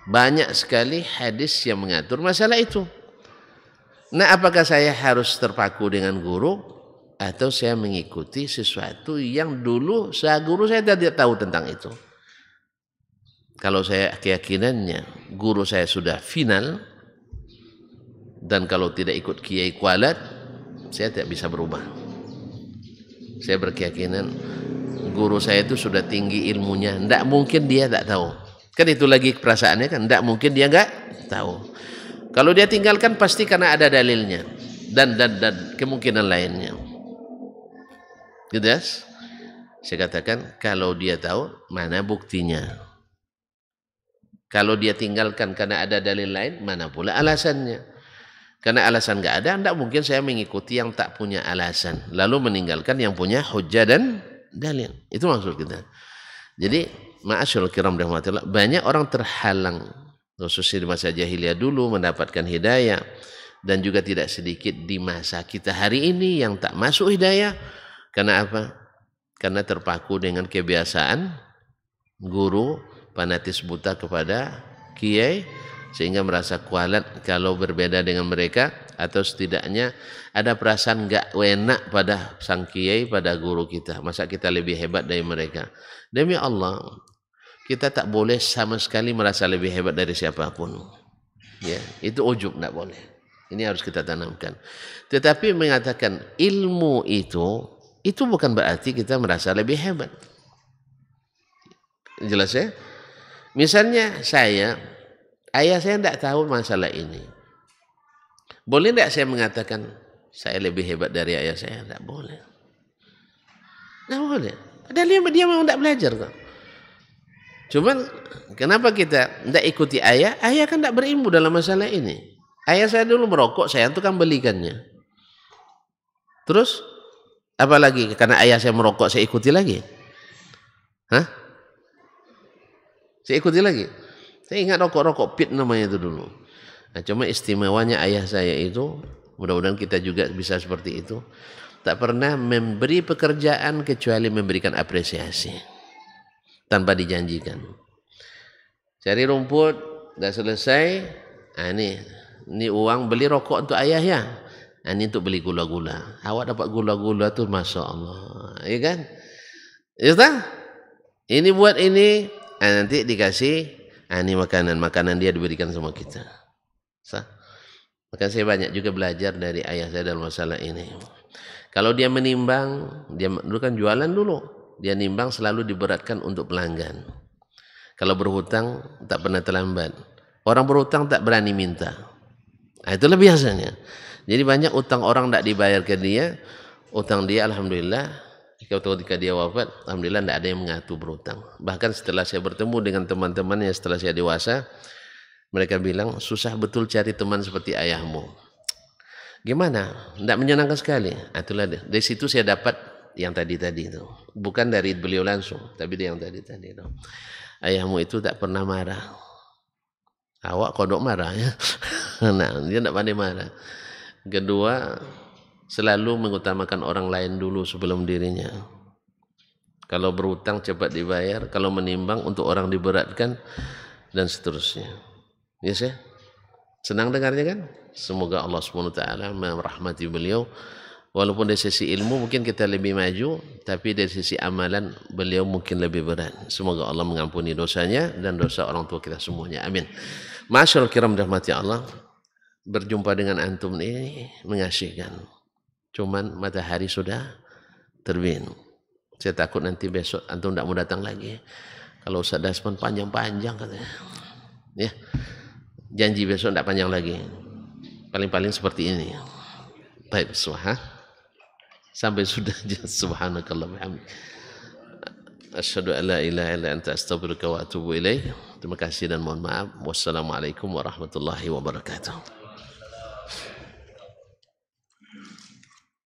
Banyak sekali hadis yang mengatur masalah itu. Nah, apakah saya harus terpaku dengan guru atau saya mengikuti sesuatu yang dulu guru saya tidak tahu tentang itu? Kalau saya keyakinannya guru saya sudah final dan kalau tidak ikut kiai kualat saya tidak bisa berubah. Saya berkeyakinan guru saya itu sudah tinggi ilmunya, tidak mungkin dia tak tahu. Kan itu lagi perasaannya kan, tidak mungkin dia enggak tahu. Kalau dia tinggalkan pasti karena ada dalilnya dan kemungkinan lainnya. Gitu ya? Saya katakan kalau dia tahu mana buktinya. Kalau dia tinggalkan karena ada dalil lain, mana pula alasannya. Karena alasan nggak ada, tidak mungkin saya mengikuti yang tak punya alasan, lalu meninggalkan yang punya hujjah dan dalil. Itu maksud kita. Jadi, ma'asyarul kiram rahmatullah, banyak orang terhalang, khususnya di masa jahiliyah dulu, mendapatkan hidayah, dan juga tidak sedikit di masa kita hari ini yang tak masuk hidayah. Karena apa? Karena terpaku dengan kebiasaan guru, fanatis buta kepada kiai, sehingga merasa kualat kalau berbeda dengan mereka, atau setidaknya ada perasaan nggak enak pada sang kiai, pada guru kita. Masa kita lebih hebat dari mereka? Demi Allah, kita tak boleh sama sekali merasa lebih hebat dari siapapun. Ya, itu ujub, tidak boleh. Ini harus kita tanamkan. Tetapi mengatakan ilmu itu bukan berarti kita merasa lebih hebat. Jelas ya? Misalnya ayah saya tidak tahu masalah ini. Boleh tidak saya mengatakan saya lebih hebat dari ayah saya? Tidak boleh. Tidak boleh. Padahal dia memang tidak belajar kok. Cuman kenapa kita tidak ikuti ayah? Ayah kan tidak berilmu dalam masalah ini. Ayah saya dulu merokok, saya tukang belikannya. Terus apalagi karena ayah saya merokok saya ikuti lagi? Hah? Saya ikuti lagi. Saya ingat rokok-rokok pit namanya itu dulu. Nah, cuma istimewanya ayah saya itu, mudah-mudahan kita juga bisa seperti itu, tak pernah memberi pekerjaan kecuali memberikan apresiasi tanpa dijanjikan. Cari rumput, dah selesai, ini uang beli rokok untuk ayah ya. Ini untuk beli gula-gula. Awak dapat gula-gula tuh, masya Allah, ya kan? Ya tak? Ini buat ini, nanti dikasih. Ini makanan dia diberikan sama kita. Maka saya banyak juga belajar dari ayah saya dalam masalah ini. Kalau dia menimbang, dia dulu kan jualan dulu, dia nimbang selalu diberatkan untuk pelanggan. Kalau berhutang tak pernah terlambat. Orang berhutang tak berani minta. Nah, itulah biasanya. Jadi banyak utang orang tak dibayar ke dia, utang dia alhamdulillah. Ketika dia wafat, alhamdulillah tidak ada yang mengaku berhutang. Bahkan setelah saya bertemu dengan teman-teman yang setelah saya dewasa, mereka bilang susah betul cari teman seperti ayahmu. Gimana? Tidak menyenangkan sekali. Itulah dia. Dari situ saya dapat yang tadi itu. Bukan dari beliau langsung, tapi dari yang tadi itu. Ayahmu itu tak pernah marah. Awak kodok marah ya. Nah, dia tidak pandai marah. Kedua, selalu mengutamakan orang lain dulu sebelum dirinya. Kalau berhutang cepat dibayar, kalau menimbang untuk orang diberatkan, dan seterusnya. Yes ya? Senang dengarnya kan? Semoga Allah SWT merahmati beliau. Walaupun dari sisi ilmu mungkin kita lebih maju, tapi dari sisi amalan beliau mungkin lebih berat. Semoga Allah mengampuni dosanya dan dosa orang tua kita semuanya. Amin. Masyaallah kiram rahmati Allah. Berjumpa dengan antum ini mengasihkan. Cuman matahari sudah terbit. Saya takut nanti besok antum tidak mau datang lagi. Kalau Ustaz Dasman panjang-panjang katanya. Ya. Janji besok tidak panjang lagi. Paling-paling seperti ini. Baik, sampai sudah. Subhanakallah bihamdik. Asyhadu an la ilaha illa anta astaghfiruka wa atubu ilaik. Terima kasih dan mohon maaf. Wassalamualaikum warahmatullahi wabarakatuh.